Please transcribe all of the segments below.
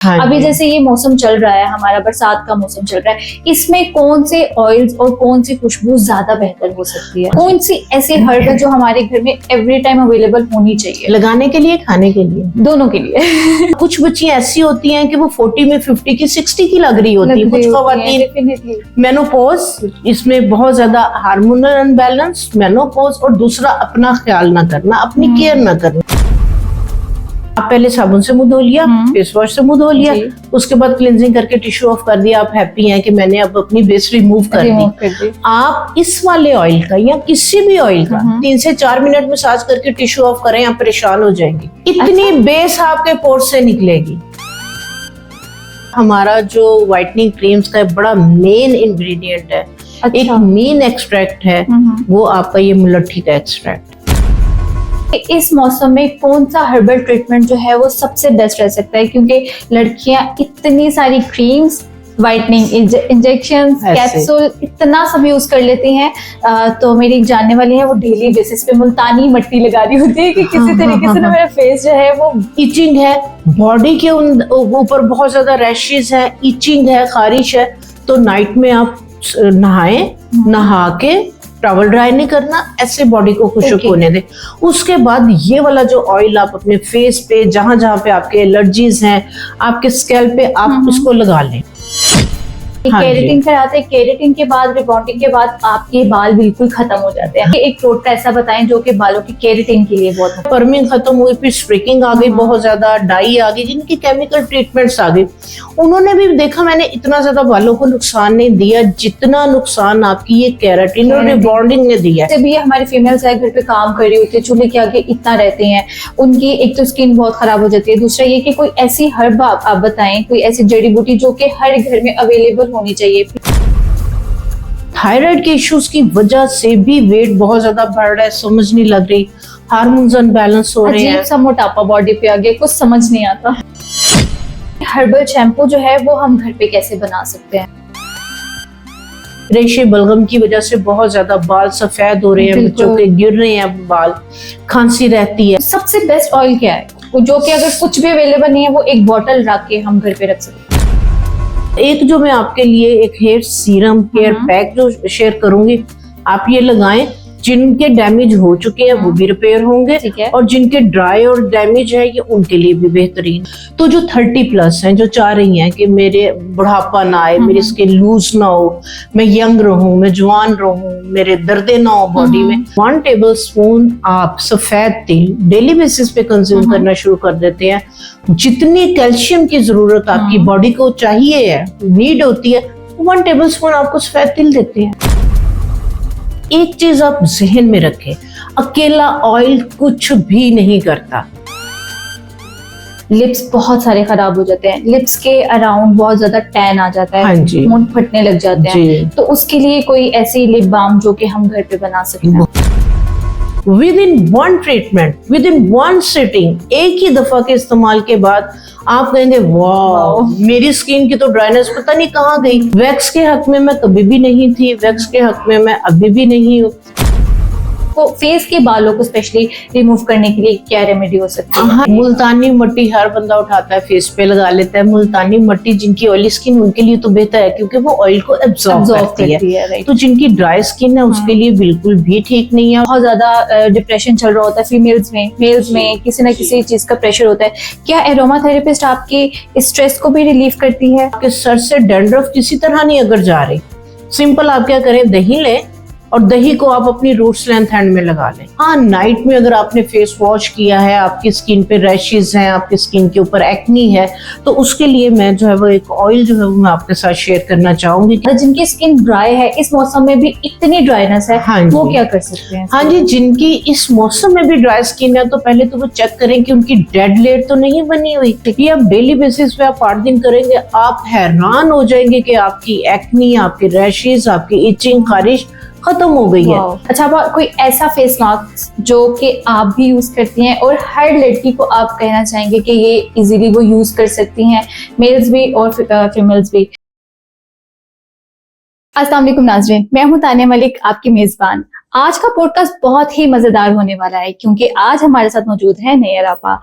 अभी जैसे ये मौसम चल रहा है, हमारा बरसात का मौसम चल रहा है, इसमें कौन से ऑयल्स और कौन सी खुशबू ज्यादा बेहतर हो सकती है? कौन सी ऐसी हर्ब है जो हमारे घर में एवरी टाइम अवेलेबल होनी चाहिए? लगाने के लिए, खाने के लिए, दोनों के लिए। कुछ बच्चियां ऐसी होती हैं कि वो 40 में 50 की 60 की लग रही होती है। कुछ खवातीन मेनोपॉज, इसमें बहुत ज्यादा हार्मोनल अनबैलेंस, मेनोपॉज, और दूसरा अपना ख्याल ना करना, अपनी केयर ना करना। आप पहले साबुन से मुंह धो लिया, फेस वॉश से मुंह धो लिया, उसके बाद क्लींजिंग करके टिश्यू ऑफ कर दिया, आप हैप्पी हैं कि मैंने अब अपनी बेस रिमूव कर दी। आप इस वाले ऑयल का या किसी भी ऑयल का 3 से 4 मिनट मसाज करके टिश्यू ऑफ करें, आप परेशान हो जाएंगे। इतनी बेस आपके पोर से निकलेगी। हमारा जो व्हाइटनिंग क्रीम्स का बड़ा मेन इंग्रेडिएंट है, एक मेन एक्सट्रैक्ट है, वो आपका ये मुलट्ठी का एक्सट्रैक्ट। इस मौसम में कौन सा हर्बल ट्रीटमेंट जो है वो सबसे बेस्ट रह सकता है? क्योंकि लड़कियां इतनी सारी क्रीम्स, व्हाइटनिंग इंजेक्शन, कैप्सूल, इतना सब यूज कर लेती हैं। तो मेरी एक जानने वाली है, वो डेली बेसिस पे मुल्तानी मट्टी लगा रही होती है कि किसी तरीके से ना मेरा फेस जो है वो इचिंग है, बॉडी के ऊपर बहुत ज्यादा रैशेस है, इचिंग है, खारिश है, तो नाइट में आप नहाएं, नहा के टॉवल ड्राई नहीं करना, ऐसे बॉडी को खुशक होने दे। उसके बाद ये वाला जो ऑयल आप अपने फेस पे, जहां जहां पे आपके एलर्जीज हैं, आपके स्कैल्प पे, आप उसको लगा लें। केराटिन कराते हैं, केराटिन के बाद, रिबॉन्डिंग के बाद आपके बाल बिल्कुल खत्म हो जाते हैं। एक टोटका ऐसा बताएं जो कि बालों की केराटिन के लिए बहुत है। पर्मिंग खत्म हुई, फिर स्ट्रिकिंग आ गई, बहुत ज्यादा डाई आ गई, जिनकी केमिकल ट्रीटमेंट्स आ गई, उन्होंने भी देखा मैंने इतना ज्यादा बालों को नुकसान नहीं दिया जितना नुकसान आपकी ये केराटिन और रिबॉन्डिंग ने दिया। जब ये हमारी फीमेल्स है, घर पे काम कर रही होती है, चूल्हे के आगे इतना रहते हैं, उनकी एक तो स्किन बहुत खराब हो जाती है, दूसरा ये कि कोई ऐसी हर्ब आप बताएं, कोई ऐसी जड़ी बूटी जो कि हर घर में अवेलेबल होनी चाहिए। थायराइड के इश्यूज की वजह से भी वेट बहुत ज्यादा बढ़ रहा है, समझ नहीं लग रही, हार्मोन्स अनबैलेंस हो रहे हैं, अजीब सा मोटापा बॉडी पे आ गया, कुछ समझ नहीं आता। हर्बल शैम्पू जो है वो हम घर पे कैसे बना सकते हैं? रेशे बलगम की वजह से बहुत ज्यादा बाल सफेद हो रहे हैं, बच्चों के गिर रहे हैं बाल, खांसी रहती है। सबसे बेस्ट ऑयल क्या है जो कि अगर कुछ भी अवेलेबल नहीं है वो एक बॉटल रख के हम घर पे रख सकते हैं? एक जो मैं आपके लिए एक हेयर सीरम, हेयर पैक जो शेयर करूंगी, आप ये लगाएं। जिनके डैमेज हो चुके हैं वो भी रिपेयर होंगे, और जिनके ड्राई और डैमेज है ये उनके लिए भी बेहतरीन। तो जो 30+ हैं, जो चाह रही हैं कि मेरे बुढ़ापा ना आए, मेरी स्किन लूज ना हो, मैं यंग रहूं, मैं जवान रहूं, मेरे दर्दे ना हो बॉडी में, 1 टेबलस्पून आप सफेद तिल डेली बेसिस पे कंज्यूम करना शुरू कर देते हैं। जितनी कैल्शियम की जरूरत आपकी बॉडी को चाहिए है, नीड होती है, 1 टेबलस्पून आपको सफेद तिल देते हैं। एक चीज आप जहन में रखें, अकेला ऑयल कुछ भी नहीं करता। लिप्स बहुत सारे खराब हो जाते हैं, लिप्स के अराउंड बहुत ज्यादा टैन आ जाता है, होंठ फटने लग जाते हैं, तो उसके लिए कोई ऐसी लिप बाम जो कि हम घर पे बना सकते हैं? Within 1 ट्रीटमेंट, within 1 सिटिंग, एक ही दफा के इस्तेमाल के बाद आप कहेंगे वाह, मेरी स्किन की तो ड्राइनेस पता नहीं कहाँ गई। वैक्स के हक में मैं कभी भी नहीं थी, वैक्स के हक में मैं अभी भी नहीं हूँ। तो फेस के बालों को स्पेशली रिमूव करने के लिए क्या रेमेडी हो सकती है? मुल्तानी मट्टी हर बंदा उठाता है, फेस पे लगा लेता है। मुल्तानी मट्टी जिनकी ऑयली स्किन उनके लिए तो बेहतर है, क्योंकि वो ऑयल को एब्जॉर्ब करती है। तो जिनकी ड्राई स्किन है उसके लिए बिल्कुल भी ठीक नहीं है। बहुत ज्यादा डिप्रेशन चल रहा होता है फीमेल्स में, मेल्स में किसी न किसी चीज का प्रेशर होता है, क्या एरोमा थेरेपिस्ट आपकी स्ट्रेस को भी रिलीफ करती है? आपके सर से डैंड्रफ किसी तरह नहीं अगर जा रही, सिंपल आप क्या करें, दही लें और दही को आप अपनी रूट्स लेंथ हैंड में लगा लें। हाँ, नाइट में अगर आपने फेस वॉश किया है, आपकी स्किन पे रैशेस हैं, आपकी स्किन के ऊपर एक्नी है, तो उसके लिए मैं जो है वो एक ऑयल जो है वो मैं आपके साथ शेयर करना चाहूंगी। जिनकी स्किन ड्राई है, इस मौसम में भी इतनी ड्राइनेस है, वो क्या कर सकते हैं? हाँ जी, जिनकी इस मौसम में भी ड्राई स्किन है, तो पहले तो वो चेक करें कि उनकी डेड लेयर तो नहीं बनी हुई। ये आप डेली बेसिस पे आप 8 दिन करेंगे, आप हैरान हो जाएंगे कि आपकी एक्नी, आपके रैशेस, आपकी इचिंग, खारिश खत्म हो गई है। अच्छा, कोई ऐसा फेस मास्क जो कि आप भी यूज करती हैं और हर लड़की को आप कहना चाहेंगे कि ये इजीली वो यूज कर सकती हैं, मेल्स भी और फीमेल्स भी? अस्सलाम वालेकुम नाज़रीन, मैं हूं तानिया मलिक, आपकी मेजबान। आज का पॉडकास्ट बहुत ही मजेदार होने वाला है क्योंकि आज हमारे साथ मौजूद है नैयर आपा।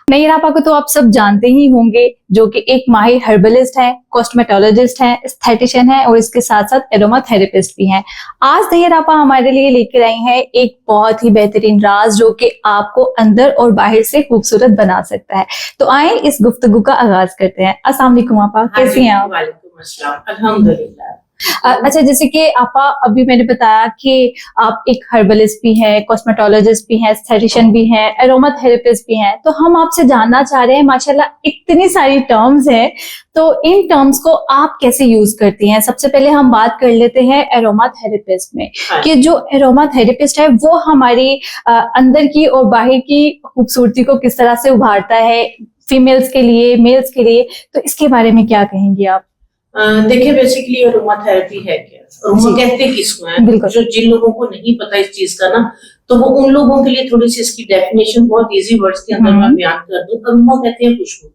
नैयर आपा को तो आप सब जानते ही होंगे, जो कि एक माहिर हर्बलिस्ट है, कॉस्मेटोलॉजिस्ट है, एस्थेटिशियन है और इसके साथ साथ एरोमा थेरेपिस्ट भी हैं। आज नैयर आपा हमारे लिए लेकर आई हैं एक बहुत ही बेहतरीन राज जो कि आपको अंदर और बाहर से खूबसूरत बना सकता है। तो आए इस गुफ्तगू का आगाज करते हैं। अस्सलाम वालेकुम आपा, कैसी हैं आप? वालेकुम अस्सलाम, अल्हम्दुलिल्लाह। अच्छा, जैसे कि आपा अभी मैंने बताया कि आप एक हर्बलिस्ट भी हैं, कॉस्मेटोलॉजिस्ट भी हैं, एस्थेटिशियन भी हैं, एरोमा थेरेपिस्ट भी हैं। तो हम आपसे जानना चाह रहे हैं, माशाल्लाह इतनी सारी टर्म्स हैं, तो इन टर्म्स को आप कैसे यूज करती हैं? सबसे पहले हम बात कर लेते हैं एरोमा थेरेपिस्ट में, कि जो एरोमा थेरेपिस्ट है वो हमारी अंदर की और बाहर की खूबसूरती को किस तरह से उभारता है, फीमेल्स के लिए, मेल्स के लिए। तो इसके बारे में क्या कहेंगी आप? देखिए, बेसिकली अरोमा थेरेपी है क्या? अरोमा कहते किसको है? जो जिन लोगों को नहीं पता इस चीज का ना, तो वो उन लोगों के लिए थोड़ी सी इसकी डेफिनेशन बहुत इजी वर्ड्स के अंदर मैं बयान कर दूं। अरोमा कहते हैं खुशबू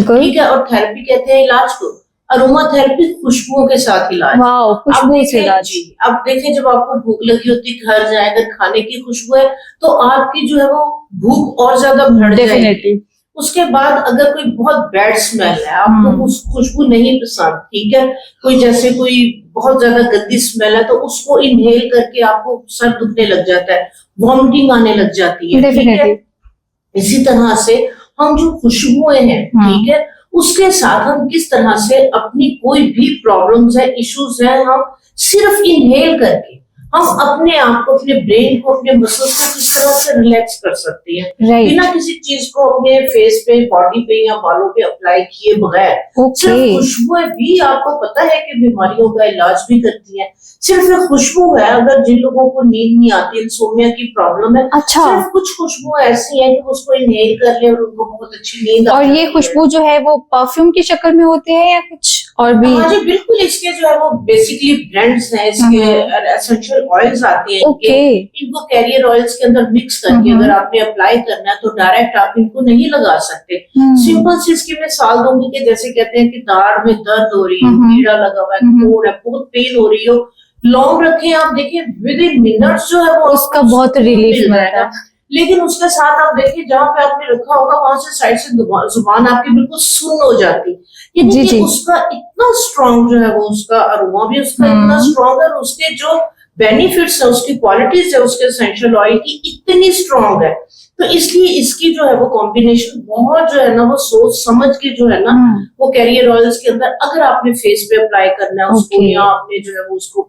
को, ठीक है, और थेरेपी कहते हैं इलाज को। अरोमा थेरेपी खुशबुओं के साथ इलाज। खुशबू से इलाज। अब देखिए, जब आपको भूख लगी होती, घर जाए, अगर खाने की खुशबू है तो आपकी जो है वो भूख और ज्यादा बढ़ जाएगी। उसके बाद अगर कोई बहुत बैड स्मेल है, आपको उस खुशबू नहीं पसंद, ठीक है, कोई जैसे कोई बहुत ज्यादा गंदी स्मेल है, तो उसको इनहेल करके आपको सर दुखने लग जाता है, वॉमिटिंग आने लग जाती है, ठीक है। इसी तरह से हम जो खुशबुएं हैं, ठीक है, उसके साथ हम किस तरह से अपनी कोई भी प्रॉब्लम्स है, इश्यूज है, हम सिर्फ इनहेल करके हम अपने आप को, अपने ब्रेन को, अपने मसल्स को किस तरह से रिलैक्स कर सकते हैं, बिना किसी चीज को अपने फेस पे, बॉडी पे या बालों पे अप्लाई किए बगैर। सिर्फ खुशबुएं भी आपको पता है कि बीमारियों का इलाज भी करती हैं। सिर्फ एक खुशबू है, अगर जिन लोगों को नींद नहीं आती, इंसोम्निया की प्रॉब्लम है, सिर्फ कुछ खुशबुएं ऐसी हैं कि उसको इनहेल कर ले और उनको बहुत अच्छी नींद आती है। और ये खुशबू जो है वो परफ्यूम की शक्ल में होती है या कुछ और भी? हाँ जी, बिल्कुल। इसके जो है वो बेसिकली ब्रांड्स हैं, इसके एसेंशियल ऑयल्स आते हैं, इनको कैरियर ऑयल्स के अंदर मिक्स करके अगर आपने अप्लाई करना है तो डायरेक्ट आप इनको नहीं लगा सकते। सिंपल सी इसकी मिसाल दूंगी कि जैसे कहते हैं कि दाढ़ में दर्द हो रही है, कीड़ा लगा हुआ है, कोड़ है, बहुत पेन हो रही हो, लौंग रखें आप, देखिए विद इन मिनट्स जो है वो उसका बहुत रिलीफ मिलता है। लेकिन उसके साथ आप देखिए, जहाँ पे आपने रखा होगा वहां से साइड से जुबान आपकी बिल्कुल सुन्न हो जाती। ये उसका इतना स्ट्रॉन्ग जो है वो उसका अरोमा भी उसका इतना स्ट्रॉन्ग है, और उसके जो बेनिफिट्स है, उसकी क्वालिटीज है, उसके एसेंशियल ऑयल की इतनी स्ट्रॉन्ग है। तो इसलिए इसकी जो है वो कॉम्बिनेशन बहुत जो है ना वो सोच समझ के जो है ना वो कैरियर ऑयल्स के अंदर अगर आपने फेस पे अप्लाई करना है उसको, या आपने जो है वो उसको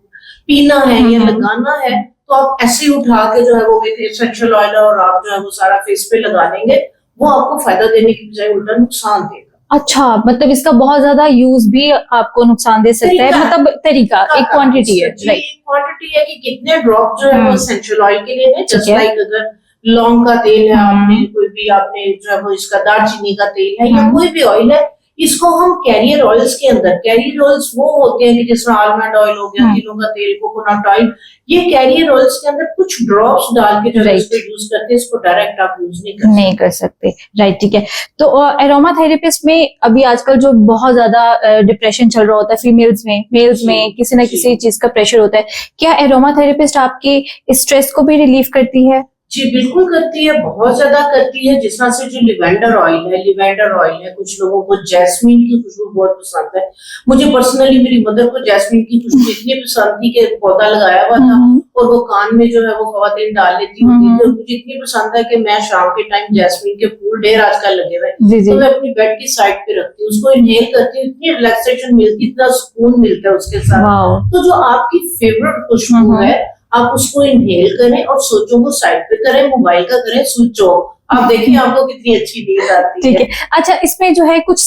पीना है या लगाना है, तो आप ऐसे ही उठा के जो है वो एसेंशियल ऑयल और आप जो है वो सारा फेस पे लगा लेंगे, वो आपको फायदा देने की बजाय उल्टा नुकसान देगा। अच्छा, मतलब इसका बहुत ज्यादा यूज भी आपको नुकसान दे सकता है, मतलब तरीका, एक क्वांटिटी है, राइट? क्वांटिटी है कि कितने ड्रॉप जो है वो एसेंशियल ऑयल के लिए है। जस्ट लाइक अगर लौंग का तेल है, आपने कोई भी, आपने जो है वो इसका दालचीनी का तेल है या कोई भी ऑयल है, इसको हम कैरियर ऑयल्स के अंदर, कैरियर ऑयल्स वो होते हैं कि जिसमें आलमंड ऑयल हो गया, तिलों का तेल, कोकोनट ऑयल, ये कैरियर ऑयल्स के अंदर कुछ ड्रॉप्स डाल के जो है इसको यूज करते हैं, इसको डायरेक्ट आप यूज नहीं कर सकते। राइट, ठीक है। तो एरोमा थेरेपिस्ट में अभी आजकल जो बहुत ज्यादा डिप्रेशन चल रहा होता है फीमेल्स में, मेल्स में किसी ना किसी चीज का प्रेशर होता है, क्या एरोमा थेरेपिस्ट आपके स्ट्रेस को भी रिलीफ करती है? जी बिल्कुल करती है, बहुत ज्यादा करती है। जिस तरह से जो लिवेंडर ऑयल है, कुछ लोगों को जैस्मीन की खुशबू बहुत पसंद है। मुझे पर्सनली, मेरी मदर को जैस्मीन की खुशबू इतनी पसंद थी कि पौधा लगाया हुआ था और वो कान में जो है वो खवातीन डाल लेती होती थी। मुझे इतनी पसंद है कि मैं शाम के टाइम जैस्मीन के फूल ढेर आजकल लगे हुए, तो मैं अपनी बेड की साइड पे रखती हूँ, उसको इनहेल करती हूँ, इतनी रिलैक्सेशन मिलती, इतना सुकून मिलता है उसके साथ। तो जो आपकी फेवरेट खुशबू है, आप उसको इनहेल करें और सोचों को साइड पे करें, मोबाइल का करें स्विच ऑफ, आप देखिए आपको कितनी अच्छी नींद आती है। ठीक है। अच्छा, इसमें जो है कुछ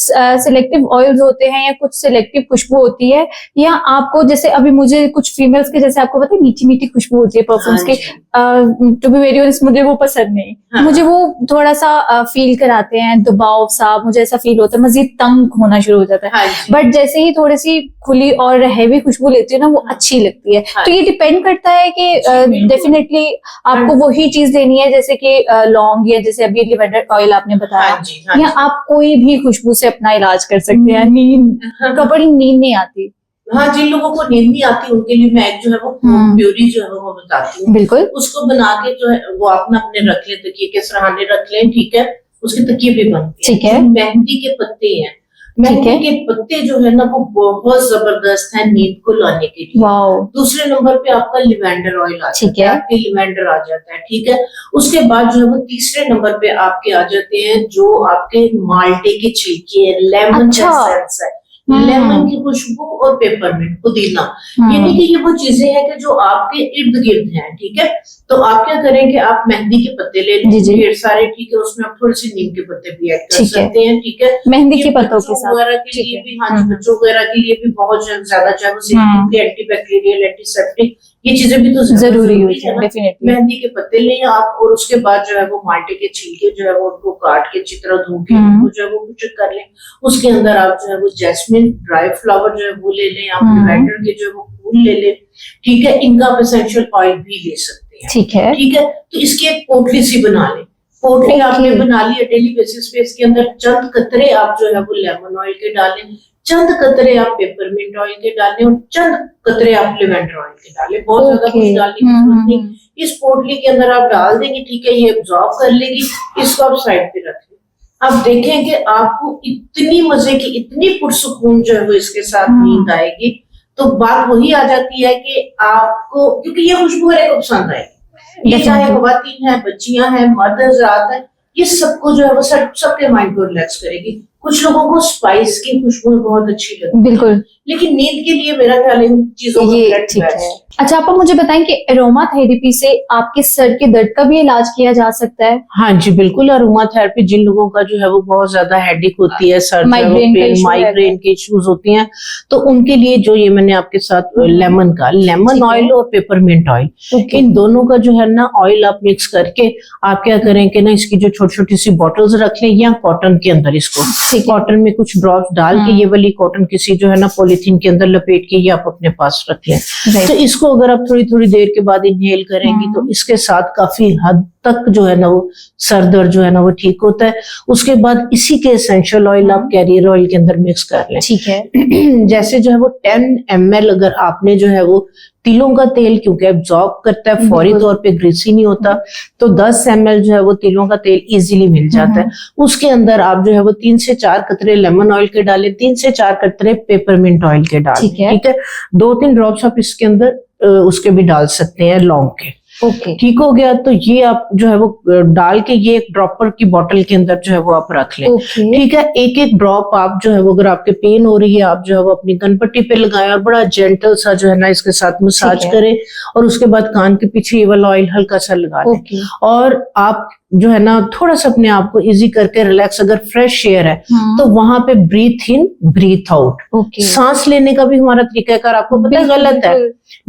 सिलेक्टिव ऑयल्स होते हैं या कुछ सिलेक्टिव खुशबू होती है, या आपको जैसे अभी मुझे कुछ फीमेल्स के जैसे आपको पता है मीठी मीठी खुशबू होती है परफ्यूम्स की, टू बी वेरी ऑनेस्ट मुझे वो पसंद नहीं। मुझे वो थोड़ा सा फील कराते हैं दबाव सा, मुझे ऐसा फील होता है, मजीद तंग होना शुरू हो जाता है। बट जैसे ही थोड़ी सी खुली और हैवी खुशबू लेती है ना, वो अच्छी लगती है। तो ये डिपेंड करता है कि डेफिनेटली आपको वही चीज लेनी है, जैसे कि लौंग या जैसे अभी लिवेंडर ऑयल आपने बताया, या आप कोई भी खुशबू से अपना इलाज कर सकते हैं। नींद, कबड़ी नींद नहीं आती, हाँ, जिन लोगों को नींद नहीं आती उनके लिए मैं एक जो है वो प्यूरी जो है वो बताती हूँ। बिल्कुल। उसको बना के जो है वो अपना अपने रख ले, तकिए के सराहने रख ले, ठीक है, उसके तकिए भी बनते हैं। ठीक है। मेहंदी के पत्ते हैं, मेहंदी के पत्ते जो है ना वो बहुत जबरदस्त है नींद को लाने के लिए। दूसरे नंबर पे आपका लिवेंडर ऑयल आ जाता है, आपके लिवेंडर आ जाता है, ठीक है। उसके बाद जो है वो तीसरे नंबर पे आपके आ जाते हैं जो आपके माल्टे के छिलके है, लेमन एसेंस है, लेमन की खुशबू और पेपरमिंट, पुदीना, यानी कि ये वो चीजें हैं कि जो आपके इर्द गिर्द हैं, ठीक है। तो आप क्या करेंगे, आप मेहंदी के पत्ते ले लीजिए ढेर सारे, ठीक है, उसमें आप थोड़े से नीम के पत्ते भी ऐड कर सकते हैं, ठीक है, मेहंदी के पत्तों के साथ वगैरह के लिए भी। हाँ जी, बच्चों वगैरह के लिए भी बहुत ज्यादा चाहे वो एंटीबैक्टीरियल, एंटीसेप्टिक, ये चीजें भी तो जरूरी है ना। मेहंदी के पत्ते लें आप, और उसके बाद जो है वो माल्टे के छिलके जो है वो उनको काट के अच्छी तरह धो के उनको जो है वो कुछ कर लें। उसके अंदर आप जो है वो जैस्मिन, ड्राई फ्लावर जो है वो ले लें, आप लिवेंडर के जो है वो फूल ले लें, ठीक है। इनका आप एसेंशियल ऑयल भी ले सकते हैं, ठीक है, ठीक है। तो इसकी एक पोटली सी बना लें, पोटली आपने बना ली है डेली बेसिस पे। इसके अंदर चंद कतरे आप जो है वो लेमन ऑयल के डालें, चंद कतरे आप पेपरमिंट ऑयल के डालें, और चंद कतरे आप लिवेंडर ऑयल के डालें। बहुत ज्यादा कुछ डालने की जरूरत नहीं। इस पोटली के अंदर आप डाल देंगे, ठीक है, ये एब्जॉर्ब कर लेगी। इसको आप साइड पे रख लें। आप देखें कि आपको इतनी मजे की, इतनी पुरसुकून जो है वो इसके साथ नींद आएगी। तो बात वही आ जाती है कि आपको, क्योंकि ये खुशबू हर एक को पसंद आएगी, ये चाहे खवातीन है, बच्चियां हैं, मर्द हज़रात है, ये सबको जो है वो सबके माइंड को रिलैक्स करेगी। कुछ लोगों को स्पाइस की खुशबू बहुत अच्छी लगती है, बिल्कुल, लेकिन नींद के लिए मेरा ख्याल इन चीजों को ठीक है। अच्छा, आप मुझे बताएं कि अरोमा थेरेपी से आपके सर के दर्द का भी इलाज किया जा सकता है? हाँ जी, बिल्कुल। अरोमा थेरेपी जिन लोगों का जो है वो बहुत ज्यादा हेडेक होती है, सर माइग्रेन के इश्यूज होती हैं, तो उनके लिए जो ये मैंने आपके साथ लेमन ऑयल और पेपरमिंट ऑयल, इन दोनों का जो है ना ऑयल आप मिक्स करके आप क्या करें कि ना इसकी जो छोटी छोटी सी बॉटल्स रख लें, या कॉटन के अंदर इसको, कॉटन में कुछ ड्रॉप्स डाल के, ये वाली कॉटन किसी जो है ना पॉलीथीन के अंदर लपेट के ये आप अपने पास रख लें। तो इसको अगर आप थोड़ी थोड़ी देर के बाद इनहेल करेंगी तो इसके साथ काफी हद तक जो है ना वो सर दर्द जो है ना वो ठीक होता है। उसके बाद इसी के एसेंशियल ऑयल आप कैरियर ऑयल के अंदर मिक्स कर लें, ठीक है। जैसे जो है वो 10 ml अगर आपने जो है वो तिलों का तेल, क्योंकि एब्जॉर्ब करता है, फौरी तौर पे ग्रीसी नहीं होता, तो 10 ml जो है वो तिलों का तेल इजीली मिल जाता है। उसके अंदर आप जो है वो 3 से 4 कतरे लेमन ऑयल के डालें, 3 से 4 कतरे पेपरमिंट ऑयल के डालें, ठीक है। 2-3 ड्रॉप्स आप इसके अंदर उसके भी डाल सकते हैं, लौंग के। ठीक हो गया, तो ये आप जो है वो डाल के ये एक ड्रॉपर की बोतल के अंदर जो है वो आप रख लें, ठीक है। एक एक ड्रॉप आप जो है वो, अगर आपके पेन हो रही है, आप जो है वो अपनी कनपट्टी पे लगाएं और बड़ा जेंटल सा जो है ना इसके साथ मसाज करें, और उसके बाद कान के पीछे ये वाला ऑयल हल्का सा लगा लें, और आप जो है ना थोड़ा सा अपने आप को इजी करके रिलैक्स, अगर फ्रेश एयर है तो वहां पे ब्रीथ इन ब्रीथ आउट, सांस लेने का भी हमारा तरीका है, आपको पता है गलत है,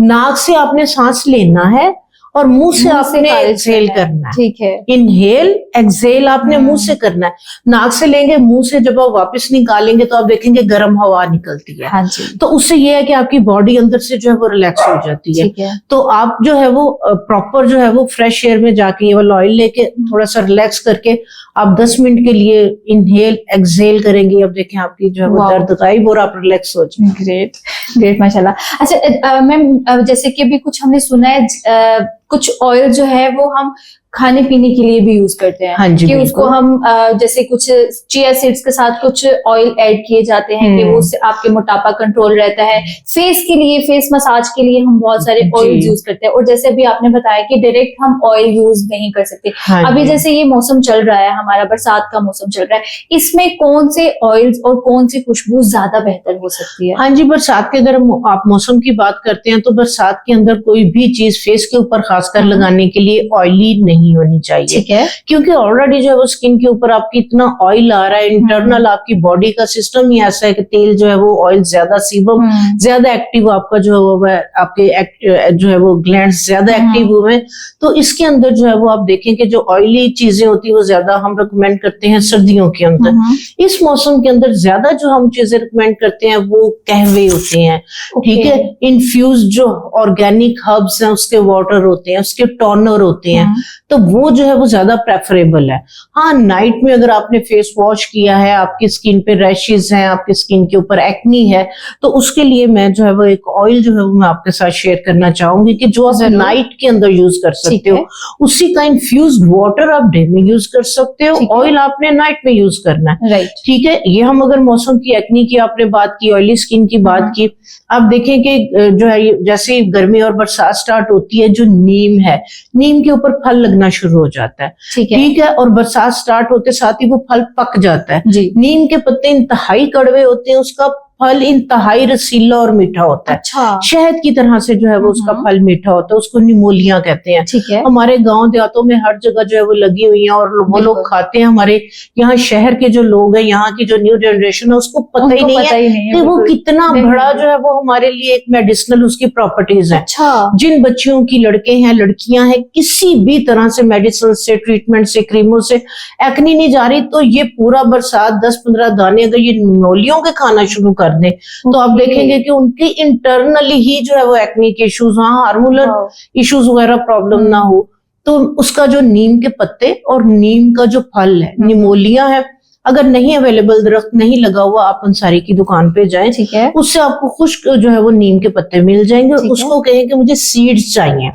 नाक से आपने सांस लेना है और मुंह से आपने एक्सहेल करना है, ठीक है। इनहेल एक्सहेल आपने मुंह से करना है, नाक से लेंगे, मुंह से जब आप वापस निकालेंगे तो आप देखेंगे गर्म हवा निकलती है। हाँ जी। तो उससे ये है कि आपकी बॉडी अंदर से जो है वो रिलैक्स हो जाती है। तो आप जो है वो प्रॉपर जो है वो फ्रेश एयर में जाके ये वाला ऑयल लेके थोड़ा सा रिलैक्स करके आप 10 मिनट के लिए इनहेल एक्सहेल करेंगे, अब देखें आपकी जो है वो दर्द गायब और आप रिलैक्स हो जाए। ग्रेट ग्रेट, माशाल्लाह। अच्छा मैम, जैसे कि अभी कुछ हमने सुना है कुछ ऑयल जो है वो हम खाने पीने के लिए भी यूज करते हैं, हाँ जी, कि उसको हम जैसे कुछ चिया सीड्स के साथ कुछ ऑयल ऐड किए जाते हैं कि वो आपके मोटापा कंट्रोल रहता है। फेस के लिए, फेस मसाज के लिए हम बहुत सारे ऑयल यूज करते हैं, और जैसे अभी आपने बताया कि डायरेक्ट हम ऑयल यूज नहीं कर सकते। हाँ, अभी जैसे ये मौसम चल रहा है, हमारा बरसात का मौसम चल रहा है, इसमें कौन से ऑयल्स और कौन सी खुशबू ज्यादा बेहतर हो सकती है? हाँ जी, बरसात के अगर आप मौसम की बात करते हैं तो बरसात के अंदर कोई भी चीज फेस के ऊपर खासकर लगाने के लिए ऑयली नहीं होनी चाहिए, ठीक है, क्योंकि ऑलरेडी जो है वो स्किन के ऊपर आपकी इतना ऑयल आ रहा है, इंटरनल आपकी बॉडी का सिस्टम ही ऐसा है कि तेल जो है वो ऑयल ज्यादा सीबम ज्यादा एक्टिव आपका जो है वो आपके जो है वो ग्लैंड्स ज्यादा एक्टिव हुए, तो इसके अंदर जो है वो आप देखें कि जो ऑयली चीजें होती है वो ज्यादा हम रिकमेंड करते हैं सर्दियों के अंदर। इस मौसम के अंदर ज्यादा जो हम चीजें रिकमेंड करते हैं वो कहवे होते हैं, ठीक है, इन्फ्यूज जो ऑर्गेनिक हर्ब्स हैं उसके वाटर होते हैं, उसके टोनर होते हैं, तो तो वो जो है वो ज्यादा प्रेफरेबल है। हाँ, नाइट में अगर आपने फेस वॉश किया है, आपकी स्किन पे रैशेज हैं, आपकी स्किन के ऊपर एक्नी है, तो उसके लिए मैं जो है वो एक ऑयल जो है वो मैं आपके साथ शेयर करना चाहूंगी कि जो आप नाइट के अंदर यूज कर सकते हो, उसी का इन्फ्यूज्ड वाटर आप डे में यूज कर सकते हो, ऑयल आपने नाइट में यूज करना है। राइट, ठीक है। ये हम अगर मौसम की एक्नी की आपने बात की, ऑयली स्किन की बात की, आप देखें कि जो है जैसे गर्मी और बरसात स्टार्ट होती है, जो नीम है, नीम के ऊपर फल लगना शुरू हो जाता है, ठीक है, और बरसात स्टार्ट होते साथ ही वो फल पक जाता है। नीम के पत्ते इंतहाई कड़वे होते हैं, उसका फल इंतहाई रसीला और मीठा होता है। अच्छा। शहद की तरह से जो है वो उसका फल मीठा होता है, उसको निमोलिया कहते हैं। ठीक है। हमारे गांव देहातों में हर जगह जो है वो लगी हुई है और वो लोग खाते हैं। हमारे यहाँ शहर के जो लोग हैं, यहाँ की जो न्यू जनरेशन है, उसको पता ही नहीं है कि वो कितना बड़ा जो है वो हमारे लिए एक मेडिसिनल उसकी प्रॉपर्टीज है। अच्छा। जिन बच्चियों की लड़के हैं, लड़कियां हैं, किसी भी तरह से मेडिसिन से, ट्रीटमेंट से, क्रीमों से एक्नी नहीं जा रही, तो ये पूरा बरसात 10-15 दाने अगर ये निमोलियों के खाना शुरू कर दें, तो आप देखेंगे कि उनकी इंटरनली ही जो है वो एक्ने के इश्यूज, हार्मोनल इश्यूज वगैरह प्रॉब्लम ना हो। तो उसका जो नीम के पत्ते और नीम का जो फल है, निमोलिया है, अगर नहीं अवेलेबल, दरख्त नहीं लगा हुआ, आप अंसारी की दुकान पे जाएं, ठीक है, उससे आपको खुश्क जो है वो नीम के पत्ते मिल जाएंगे। उसको कहें कि मुझे सीड्स चाहिए,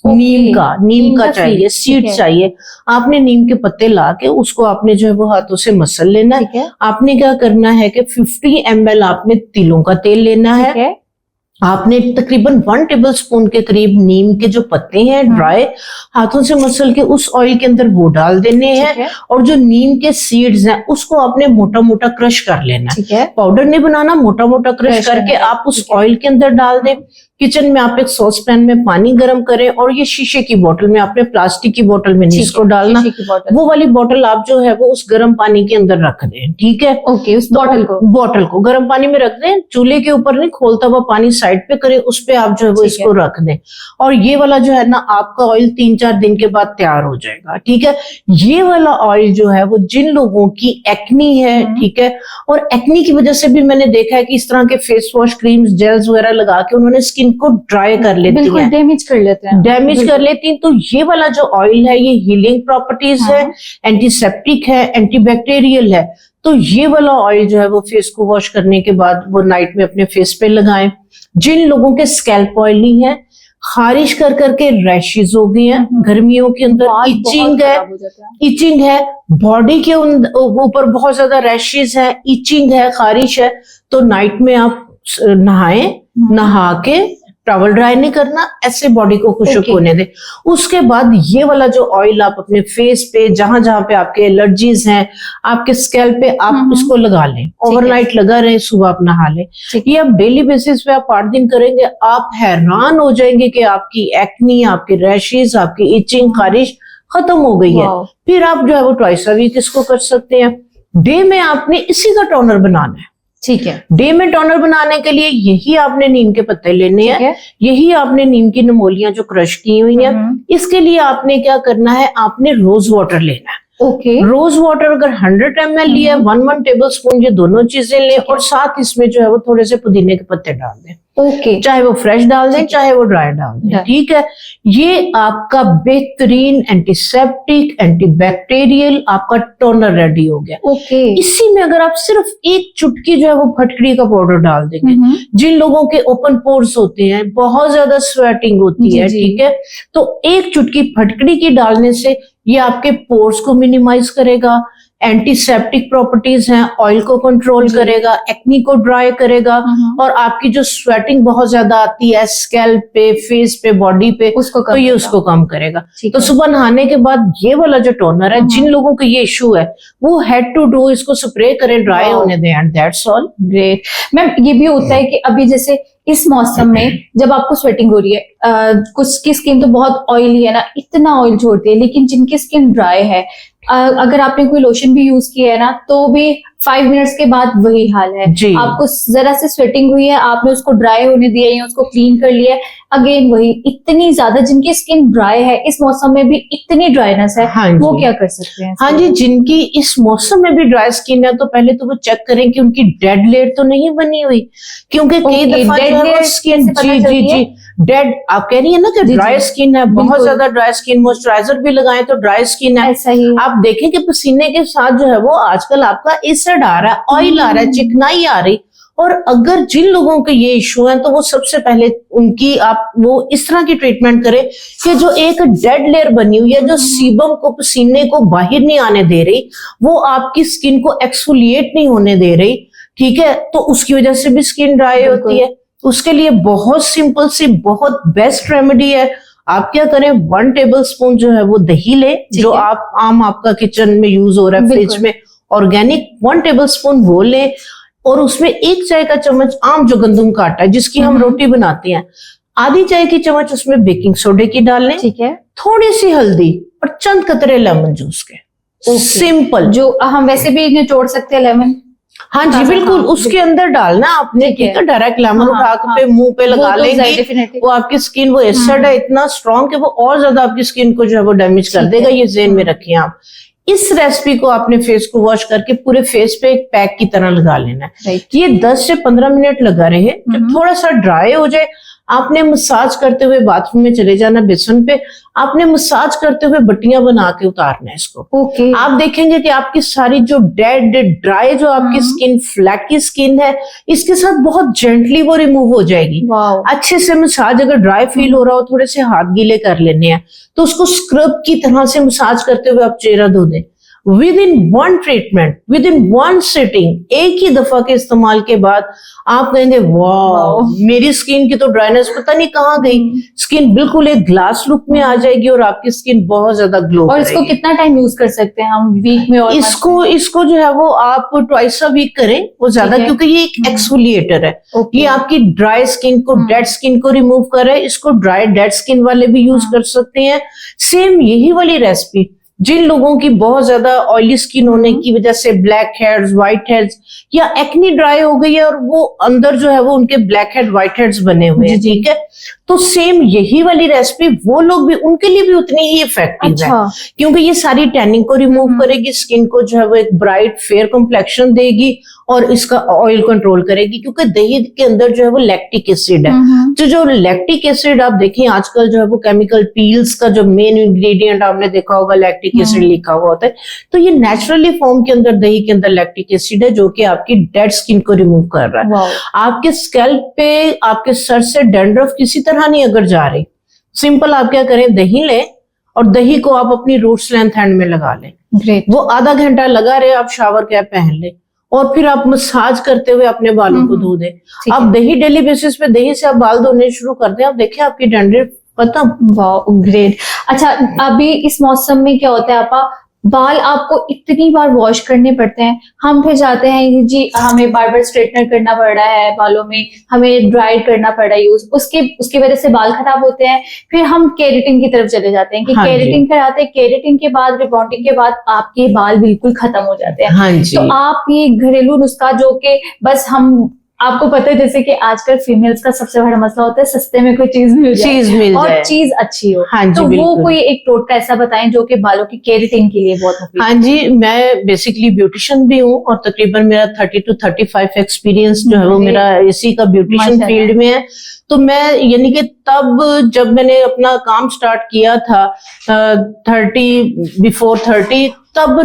नीम का चाहिए, सीड चाहिए। आपने नीम के पत्ते ला के उसको आपने जो है वो हाथों से मसल लेना है। आपने क्या करना है कि 50 ml आपने तिलों का तेल लेना है। आपने तकरीबन 1 टेबलस्पून के करीब नीम के जो पत्ते हैं ड्राई, हाथों से मसल के उस ऑयल के अंदर वो डाल देने हैं, और जो नीम के सीड्स हैं उसको आपने मोटा मोटा क्रश कर लेना है। पाउडर नहीं बनाना, मोटा मोटा क्रश करके आप उस ऑयल के अंदर डाल दें। किचन में आप एक सॉस पैन में पानी गर्म करें, और ये शीशे की बोतल में, आपने प्लास्टिक की बोतल में नहीं इसको डालना, वो वाली बोतल आप जो है वो उस गर्म पानी के अंदर रख दें। ठीक है, ओके। उस बोतल को गर्म पानी में रख दें, चूल्हे के ऊपर नहीं, खोलता हुआ पानी साइड पे करें, उस पे आप जो है वो इसको रख दें, और ये वाला जो है ना आपका ऑयल 3-4 दिन के बाद तैयार हो जाएगा। ठीक है, ये वाला ऑयल जो है वो जिन लोगों की एक्नी है, ठीक है, और एक्नी की वजह से भी मैंने देखा है कि इस तरह के फेस वॉश, क्रीम्स, जेल्स वगैरह लगा के उन्होंने स्किन को ड्राई कर लेती है, डैमेज कर लेते हैं, तो ये वाला जो ऑयल है ये हीलिंग प्रॉपर्टीज है, एंटीसेप्टिक है, एंटीबैक्टीरियल है। तो ये वाला ऑयल जो है वो फेस को वॉश करने के बाद वो नाइट में अपने फेस पे लगाएं। जिन लोगों के स्कैल्प ऑयली है, खारिश कर करके रैशेज हो गए हैं, गर्मियों के अंदर इचिंग है, बॉडी के ऊपर बहुत ज्यादा रैशेज है, इचिंग है, खारिश है, तो नाइट में आप नहाएं, नहा के टॉवल ड्राई नहीं करना, ऐसे बॉडी को खुशक होने दे। उसके बाद ये वाला जो ऑयल आप अपने फेस पे, जहां जहां पे आपके एलर्जीज हैं, आपके स्कैल्प पे, आप इसको लगा लें, ओवरनाइट लगा रहे, सुबह आप नहा लें। ये आप डेली बेसिस पे आप 8 दिन करेंगे, आप हैरान हो जाएंगे कि आपकी एक्नी, आपके रैशेज, आपकी इचिंग, खारिश खत्म हो गई है। फिर आप जो है वो ट्वाइस अ वीक इसको कर सकते हैं। डे में आपने इसी का टोनर बनाना है। ठीक है, डे में टोनर बनाने के लिए यही आपने नीम के पत्ते लेने हैं, यही आपने नीम की निमोलियां जो क्रश की हुई हैं, इसके लिए आपने क्या करना है, आपने रोज वाटर लेना है। ओके, रोज वाटर अगर 100 ml लिया है, 1 टेबल स्पून, ये दोनों चीजें लें, और साथ इसमें जो है वो थोड़े से पुदीने के पत्ते डाल दें। ओके, चाहे वो फ्रेश डाल दें, चाहे वो ड्राई डाल दें। ठीक है, ये आपका बेहतरीन एंटीसेप्टिक, एंटीबैक्टीरियल आपका टोनर रेडी हो गया। ओके, इसी में अगर आप सिर्फ एक चुटकी जो है वो फटकड़ी का पाउडर डाल देंगे, जिन लोगों के ओपन पोर्स होते हैं, बहुत ज्यादा स्वेटिंग होती है, ठीक है, तो एक चुटकी फटकड़ी की डालने से ये आपके पोर्स को मिनिमाइज करेगा, एंटीसेप्टिक प्रॉपर्टीज हैं, ऑयल को कंट्रोल करेगा, एक्नी को ड्राई करेगा, और आपकी जो स्वेटिंग बहुत ज्यादा आती है स्कैल्प पे, फेस पे, बॉडी पे, तो ये उसको कम करेगा। तो सुबह नहाने के बाद ये वाला जो टोनर है, जिन लोगों को ये इशू है वो हेड टू टू इसको स्प्रे करें, ड्राई होने दें, and that's all. Great ma'am, ये भी होता है कि अभी जैसे इस मौसम में जब आपको स्वेटिंग हो रही है, कुछ की स्किन तो बहुत ऑयली है ना, इतना ऑयल छोड़ती है, लेकिन जिनकी स्किन ड्राई है, अगर आपने कोई लोशन भी यूज किया है ना, तो भी 5 मिनट्स के बाद वही हाल है। आपको जरा से स्वेटिंग हुई है, आपने उसको ड्राई होने दिया या उसको क्लीन कर लिया, अगेन वही। इतनी ज्यादा जिनकी स्किन ड्राई है, इस मौसम में भी इतनी ड्राइनेस है, वो क्या कर सकते हैं? हाँ जी, जिनकी इस मौसम में भी ड्राई स्किन है, तो पहले तो वो चेक करें कि उनकी डेड लेयर तो नहीं बनी हुई, क्योंकि कई दफा स्किन जी डेड, आप कह रही है ना कि ड्राई स्किन है, बहुत ज्यादा ड्राई स्किन, मॉइस्चराइजर भी लगाएं तो ड्राई स्किन है, ऐसा ही आप देखें कि पसीने के साथ जो है वो आजकल आपका एसिड आ रहा है, ऑयल आ रहा है, चिकनाई आ रही। और अगर जिन लोगों के ये इश्यू है तो वो सबसे पहले उनकी आप वो इस तरह की ट्रीटमेंट करें कि जो एक डेड लेयर बनी हुई है, जो सीबम को, पसीने को बाहर नहीं आने दे रही, वो आपकी स्किन को एक्सफोलिएट नहीं होने दे रही, ठीक है, तो उसकी वजह से भी स्किन ड्राई होती है। उसके लिए बहुत सिंपल सी, बहुत बेस्ट रेमेडी है। आप क्या करें, 1 टेबल स्पून जो है वो दही ले, जो आप आम आपका किचन में यूज हो रहा है फ्रिज में, ऑर्गेनिक 1 टेबल स्पून वो ले, और उसमें 1 चाय का चम्मच आम जो गंदम का आटा है जिसकी हम रोटी बनाते हैं, आधी चाय की चम्मच उसमें बेकिंग सोडे की डाल लें, ठीक है, थोड़ी सी हल्दी और चंद कतरे लेमन जूस के। सिंपल, जो हम वैसे भी निचोड़ सकते हैं लेमन। हाँ जी बिल्कुल, उसके अंदर डालना आपने, ठीक है, डायरेक्ट लेमन उठा के मुंह पे लगा लेंगे, वो आपकी स्किन, वो एसिड है इतना स्ट्रॉन्ग कि वो और ज्यादा आपकी स्किन को जो है वो डैमेज कर देगा, ये ज़हन में रखिए आप। इस रेसिपी को आपने फेस को वॉश करके पूरे फेस पे एक पैक की तरह लगा लेना है। ये 10 से 15 मिनट लगा रहे, जब थोड़ा सा ड्राई हो जाए आपने मसाज करते हुए बाथरूम में चले जाना, बेसन पे आपने मसाज करते हुए बट्टियां बना के उतारना है इसको। आप देखेंगे कि आपकी सारी जो डेड ड्राई जो आपकी स्किन, फ्लैकी स्किन है, इसके साथ बहुत जेंटली वो रिमूव हो जाएगी। अच्छे से मसाज, अगर ड्राई फील हो रहा हो थोड़े से हाथ गीले कर लेने हैं तो उसको स्क्रब की तरह से मसाज करते हुए आप चेहरा धो दें। With in 1 treatment, with in 1 sitting, एक ही दफा के इस्तेमाल के बाद आप कहेंगे वाह, मेरी स्किन की तो ड्राइनेस पता नहीं कहाँ गई, स्किन बिल्कुल एक ग्लास लुक में आ जाएगी और आपकी स्किन बहुत ज्यादा ग्लो और इसको कितना टाइम यूज कर सकते हैं हम वीक में? और इसको जो है वो आप ट्वाइस अ वीक करें, वो ज्यादा, क्योंकि ये एक एक्सफोलिएटर है। ये आपकी ड्राई स्किन को, डेड स्किन को रिमूव कर रहा है। इसको ड्राई डेड स्किन वाले भी यूज कर सकते हैं। सेम यही वाली रेसिपी जिन लोगों की बहुत ज्यादा ऑयली स्किन होने की वजह से ब्लैक हेड्स, व्हाइट हेड्स या एक्नी ड्राई हो गई है और वो अंदर जो है वो उनके ब्लैक हेड, व्हाइट हेड्स बने हुए हैं, ठीक है, तो सेम यही वाली रेसिपी वो लोग भी, उनके लिए भी उतनी ही इफेक्टिव है, क्योंकि ये सारी टैनिंग को रिमूव करेगी, स्किन को जो है वो एक ब्राइट फेयर कॉम्प्लेक्शन देगी और इसका ऑयल कंट्रोल करेगी, क्योंकि दही के अंदर जो है वो लैक्टिक एसिड है। तो जो लैक्टिक एसिड आप देखिए आजकल जो है वो केमिकल पील्स का जो मेन इंग्रेडिएंट आपने देखा होगा लैक्टिक एसिड लिखा हुआ होता है, तो ये नेचुरली फॉर्म के अंदर दही के अंदर लैक्टिक एसिड है जो कि आपकी डेड स्किन को रिमूव कर रहा है। आपके स्कैल्प पे, आपके सर से डैंड्रफ किसी तरह नहीं अगर जा रही, सिंपल आप क्या करें, दही लें और दही को आप अपनी रूट्स लेंथ हैंड में लगा लें। वो आधा घंटा लगा रहे, आप शावर कैप पहन लें और फिर आप मसाज करते हुए अपने बालों को धो दें। आप दही डेली बेसिस पे दही से आप बाल धोने शुरू कर दें, आप देखिए आपकी डैंड्रफ खत्म। वाह, ग्रेट। अच्छा, अभी इस मौसम में क्या होता है आपा, बाल आपको इतनी बार वॉश करने पड़ते हैं, हम फिर जाते हैं जी हमें बार स्ट्रेटनर करना पड़ रहा है बालों में, हमें ड्राई करना पड़ रहा है यूज, उसकी वजह से बाल खराब होते हैं। फिर हम केराटिन की तरफ चले जाते हैं कि केराटिन कराते हैं, केराटिन के बाद, रिबॉन्डिंग के बाद आपके बाल बिल्कुल खत्म हो जाते हैं। तो आप ये घरेलू नुस्खा जो कि बस हम, आपको पता है जैसे कि आजकल फीमेल्स का सबसे बड़ा मसला होता है सस्ते में कोई चीज मिल जाए और चीज अच्छी हो, तो वो कोई एक टोटका ऐसा बताएं जो कि बालों की केराटिन के लिए बहुत मुफीद। हाँ जी, मैं बेसिकली ब्यूटिशियन भी हूँ और तकरीबन मेरा 30 to 35 एक्सपीरियंस जो है वो मेरा इसी का ब्यूटिशियन फील्ड में है। तो मैं यानी कि तब जब मैंने अपना काम स्टार्ट किया था बिफोर 30 तब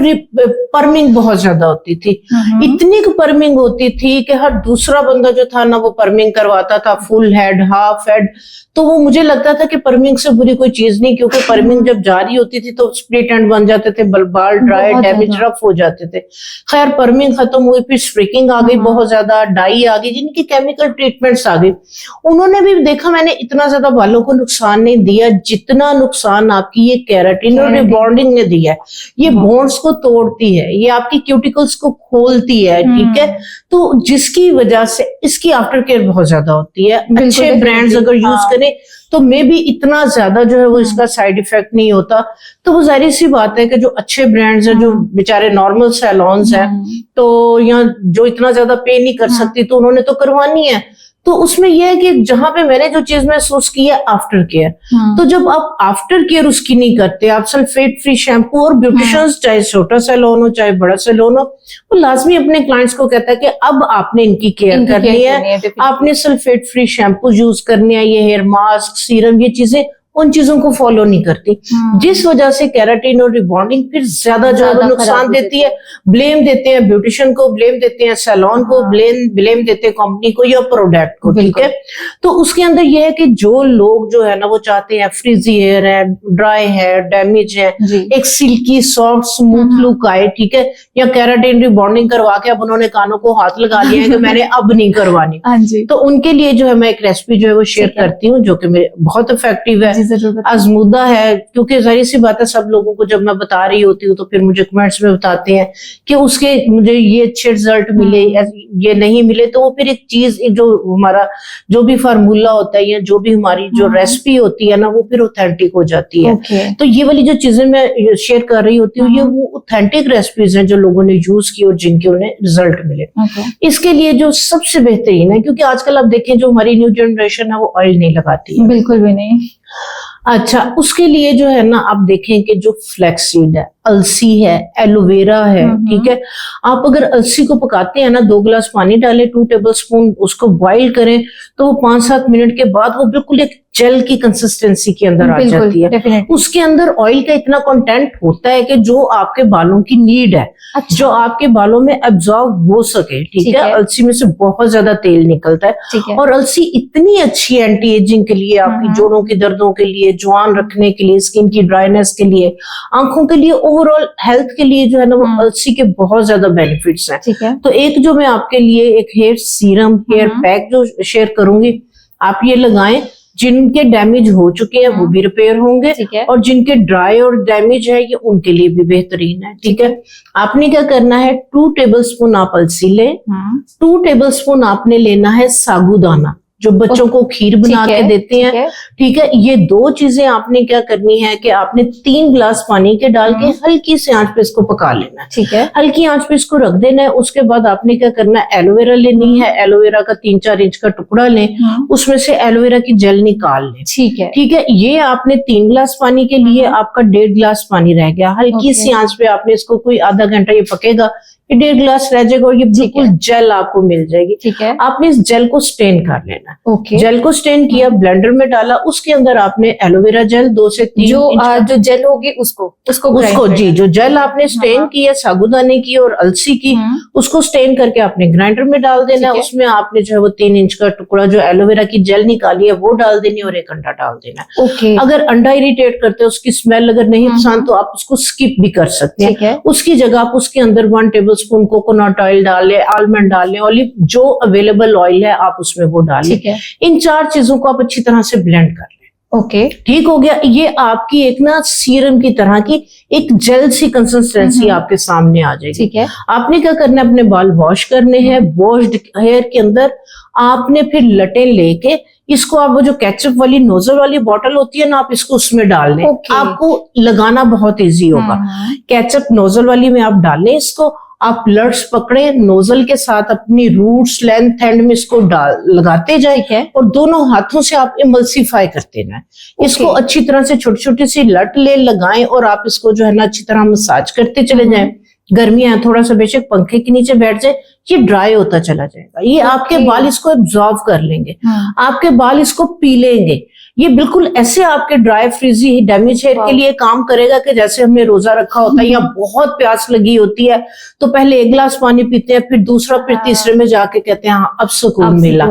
पर्मिंग बहुत ज्यादा होती थी, इतनी पर्मिंग होती थी कि हर दूसरा बंदा जो था ना वो पर्मिंग करवाता था, फुल हेड, हाफ हेड। तो वो मुझे लगता था कि पर्मिंग से बुरी कोई चीज नहीं, क्योंकि पर्मिंग जब जारी होती थी तो स्प्लिट एंड बन जाते थे, बाल ड्राई, डैमेज, रफ हो जाते थे। खैर पर्मिंग खत्म हुई, फिर स्ट्रिकिंग आ गई, बहुत ज्यादा डाई आ गई, जिनकी केमिकल ट्रीटमेंट्स आ गई। उन्होंने भी देखा मैंने इतना ज्यादा बालों को नुकसान नहीं दिया जितना नुकसान आपकी ये केराटिन और रिबॉन्डिंग ने दिया है। ये बोन्स को तोड़ती है, ये आपकी क्यूटिकल्स को खोलती है, ठीक है, तो जिसकी वजह से इसकी आफ्टर केयर बहुत ज्यादा होती है। अच्छे ब्रांड्स अगर यूज करें तो मे भी इतना ज्यादा जो है वो इसका साइड इफेक्ट नहीं होता। तो वो जाहिर सी बात है कि जो अच्छे ब्रांड्स हैं, जो बेचारे नॉर्मल सैलून्स हैं, तो यहाँ जो इतना ज्यादा पे नहीं कर सकती तो उन्होंने तो करवानी है, तो उसमें यह है कि जहां पे मैंने जो चीज महसूस की है आफ्टर केयर, तो जब आप आफ्टर केयर उसकी नहीं करते, आप सल्फेट फ्री शैम्पू, और ब्यूटिशियंस चाहे छोटा सैलून हो चाहे बड़ा सैलून हो, वो लाजमी अपने क्लाइंट्स को कहता है कि अब आपने इनकी केयर करनी है, आपने सल्फेट फ्री शैम्पू यूज करनी है, ये हेयर मास्क, सीरम, ये चीजें उन चीजों को फॉलो नहीं करती, जिस वजह से केराटिन और रिबॉन्डिंग फिर ज्यादा जो है नुकसान देती है। ब्लेम देते हैं ब्यूटिशियन को, ब्लेम देते हैं सैलून को, ब्लेम देते हैं कंपनी को या प्रोडक्ट को, ठीक है। तो उसके अंदर यह है कि जो लोग जो है ना वो चाहते हैं फ्रिजी हेयर है, ड्राई है, डैमेज है, एक सिल्की सॉफ्ट स्मूथ लुक आए, ठीक है, या केराटिन रिबॉन्डिंग करवा के अब उन्होंने कानों को हाथ लगा लिया है कि मैंने अब नहीं करवानी, तो उनके लिए जो है मैं एक रेसिपी जो है वो शेयर करती हूँ जो कि बहुत इफेक्टिव है, आजमूदा है। क्योंकि जाहिर सी बात है सब लोगों को जब मैं बता रही होती हूँ तो फिर मुझे कमेंट्स में बताते हैं कि उसके मुझे ये अच्छे रिजल्ट मिले, ये नहीं मिले, तो वो फिर एक चीज जो हमारा जो भी फार्मूला होता है या जो भी हमारी जो रेसिपी होती है ना वो फिर ऑथेंटिक हो जाती है। तो ये वाली जो चीजें मैं शेयर कर रही होती हूँ ये वो ऑथेंटिक रेसिपीज हैं जो लोगों ने यूज की और जिनके उन्हें रिजल्ट मिले। इसके लिए जो सबसे बेहतरीन है, क्योंकि आजकल आप देखें जो हमारी न्यू जनरेशन है वो ऑयल नहीं लगाती है, बिल्कुल भी नहीं। अच्छा, उसके लिए जो है ना आप देखें कि जो फ्लैक्सीड है, अलसी है, एलोवेरा है, ठीक है, आप अगर अलसी को पकाते हैं ना 2 गिलास पानी डालें, 2 टेबलस्पून उसको बॉईल करें, तो वो 5-7 मिनट के बाद वो बिल्कुल एक जेल की कंसिस्टेंसी के अंदर आ जाती है। उसके अंदर ऑयल का इतना कंटेंट होता है कि जो आपके बालों की नीड है, जो आपके बालों में एब्जॉर्ब हो सके, ठीक है। अलसी में से बहुत ज्यादा तेल निकलता है और अलसी इतनी अच्छी एंटी एजिंग के लिए, आपकी जोड़ों की दर्दों के लिए, जवान रखने के लिए, स्किन की ड्राइनेस के लिए, आंखों के लिए, ओवरऑल हेल्थ के लिए जो है ना वो अलसी के बहुत ज्यादा बेनिफिट्स हैं। तो एक जो मैं आपके लिए एक हेयर सीरम, हेयर पैक जो शेयर करूंगी, आप ये लगाएं। जिनके डैमेज हो चुके हैं वो भी रिपेयर होंगे, और जिनके ड्राई और डैमेज है ये उनके लिए भी बेहतरीन है, ठीक है। आपने क्या करना है, 2 टेबलस्पून आप अलसी लें, 2 टेबलस्पून आपने लेना है साबूदाना, जो बच्चों को खीर बना के देते हैं, ठीक है। ये 2 चीजें आपने क्या करनी है कि आपने 3 गिलास पानी के डाल के हल्की से आंच पे इसको पका लेना है, ठीक है। हल्की आंच पे इसको रख देना है। उसके बाद आपने क्या करना है, एलोवेरा लेनी है, एलोवेरा का 3-4 इंच का टुकड़ा लें, उसमें से एलोवेरा की जेल निकाल लें, ठीक है, ठीक है। ये आपने 3 गिलास पानी के लिए आपका 1.5 गिलास पानी रह गया। हल्की सी आंच पे आपने इसको कोई आधा घंटा ये पकेगा, 1.5 गिलास रह जाएगा और ये बिल्कुल जेल आपको मिल जाएगी, ठीक है। आपने इस जेल को स्टेन कर लेना, जेल को स्टेन किया, ब्लेंडर में डाला, उसके अंदर आपने एलोवेरा जेल 2 से 3 जो जेल होगी उसको जी, जो जेल आपने स्टेन की है साबूदाने की और अलसी की, उसको स्टेन करके आपने ग्राइंडर में डाल देना है। उसमें आपने जो है वो 3 इंच का टुकड़ा जो एलोवेरा की जेल निकाली है वो डाल देनी और 1 अंडा डाल देना। अगर अंडा इरिटेट करते हैं, उसकी स्मेल अगर नहीं पसंद तो आप उसको स्किप भी कर सकते हैं। उसकी जगह आप उसके अंदर 1 टेबलस्पून कोकोनट ऑयल डाल लें, आलमंड डाल लें, ऑलिव जो अवेलेबल ऑयल है आप उसमें वो डाल लें। इन 4 चीजों को आप अच्छी तरह से ब्लेंड कर लें, ठीक हो गया। ये आपकी एक ना सीरम की तरह की एक जेल सी कंसिस्टेंसी आपके सामने आ जाएगी, ठीक है। आपने क्या करना है, अपने बाल वॉश करने हैं। वॉश्ड हेयर के अंदर आपने फिर लटें लेके इसको, आप वो जो केचप वाली नोजल वाली बोतल होती है ना, आप इसको उसमें डाल लें। आपको लगाना बहुत इजी होगा। केचप नोजल वाली में आप डालें इसको, आप लट्स पकड़े, नोजल के साथ अपनी रूट्स लेंथ एंड में इसको लगाते जाए और दोनों हाथों से आप इमल्सिफाई करते जाएं। इसको अच्छी तरह से छोटी छोटी सी लट ले लगाएं और आप इसको जो है ना अच्छी तरह मसाज करते चले जाएं। गर्मियां थोड़ा सा बेशक पंखे के नीचे बैठ जाए, ये ड्राई होता चला जाएगा। ये आपके बाल इसको एब्जॉर्ब कर लेंगे, आपके बाल इसको पी लेंगे। ये बिल्कुल ऐसे आपके ड्राई फ्रीजी डैमेज हेयर के लिए काम करेगा कि जैसे हमने रोजा रखा होता है या बहुत प्यास लगी होती है तो पहले 1 गिलास पानी पीते हैं, फिर दूसरा, फिर तीसरे में जाके कहते हैं हाँ अब सुकून मिला।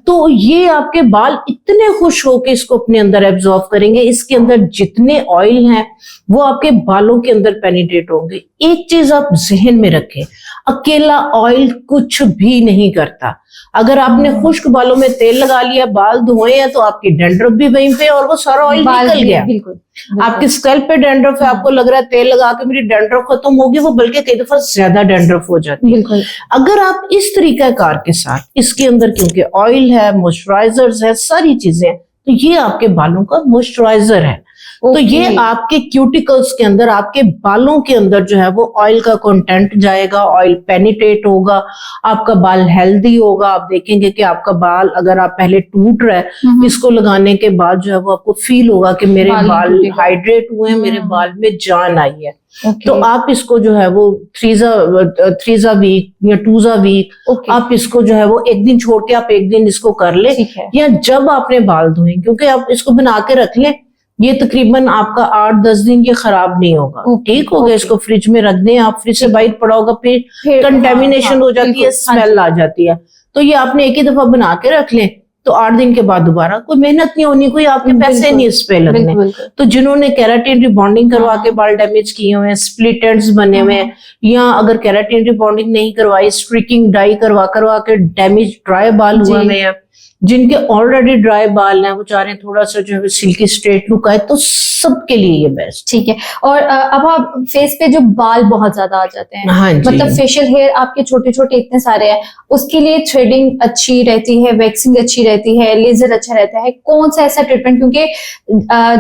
तो ये आपके बाल इतने खुश होके इसको अपने अंदर एब्जॉर्ब करेंगे। इसके अंदर जितने ऑयल हैं वो आपके बालों के अंदर पेनिट्रेट होंगे। एक चीज आप जहन में रखें, अकेला ऑयल कुछ भी नहीं करता। अगर आपने खुश्क बालों में तेल लगा लिया, बाल धोए हैं, तो आपकी डैंड्रफ भी वहीं पे और वो सारा ऑयल निकल गया। बिल्कुल। आपकी स्कैल्प पे डैंड्रफ है, आपको लग रहा है तेल लगा के मेरी डैंड्रफ खत्म होगी, वो बल्कि कई दफा ज्यादा डैंड्रफ हो जाती है। अगर आप इस तरीकाकार के साथ, इसके अंदर क्योंकि ऑयल है, मॉइस्चराइजर्स है, सारी चीजें, तो ये आपके बालों का मॉइस्चराइजर है। तो ये आपके क्यूटिकल्स के अंदर, आपके बालों के अंदर जो है वो ऑयल का कंटेंट जाएगा, ऑयल पेनिट्रेट होगा, आपका बाल हेल्दी होगा। आप देखेंगे कि आपका बाल अगर आप पहले टूट रहा है, इसको लगाने के बाद जो है वो आपको फील होगा कि मेरे बाल हाइड्रेट हुए हैं, मेरे बाल में जान आई है। तो आप इसको जो है वो थ्रीजा वीक या टूजा वीक आप इसको जो है वो एक दिन छोड़ के आप एक दिन इसको कर ले, या जब आपने बाल धोए, क्योंकि आप इसको बना के रख लें, ये तकरीबन आपका 8-10 दिन ये खराब नहीं होगा। ठीक हो गया, इसको फ्रिज में रख दें, आप फ्रिज से बाहर पड़ा होगा फिर कंटेमिनेशन हो जाती है, स्मेल आ जाती है। तो ये आपने एक ही दफा बना के रख लें, तो 8 दिन के बाद दोबारा, कोई मेहनत नहीं होनी, कोई आपके पैसे नहीं इस पे लगने। तो जिन्होंने केराटिन रिबॉन्डिंग करवा के बाल डैमेज किए हुए हैं, स्प्लिट एंड्स बने हुए हैं, या अगर केराटिन रिबॉन्डिंग नहीं करवाई, स्ट्रिकिंग डाई करवा के डैमेज ड्राई बाल हुए हैं, जिनके ऑलरेडी ड्राई बाल हैं, वो चाह रहे हैं थोड़ा सा जो है सिल्की स्ट्रेट लुक आए, तो सबके लिए ये बेस्ट। ठीक है। और अब आप फेस पे जो बाल बहुत ज्यादा आ जाते हैं, हाँ जी, मतलब फेशियल हेयर आपके छोटे छोटे इतने सारे हैं, उसके लिए थ्रेडिंग अच्छी रहती है, वैक्सिंग अच्छी रहती है, लेजर अच्छा रहता है, कौन सा ऐसा ट्रीटमेंट? क्योंकि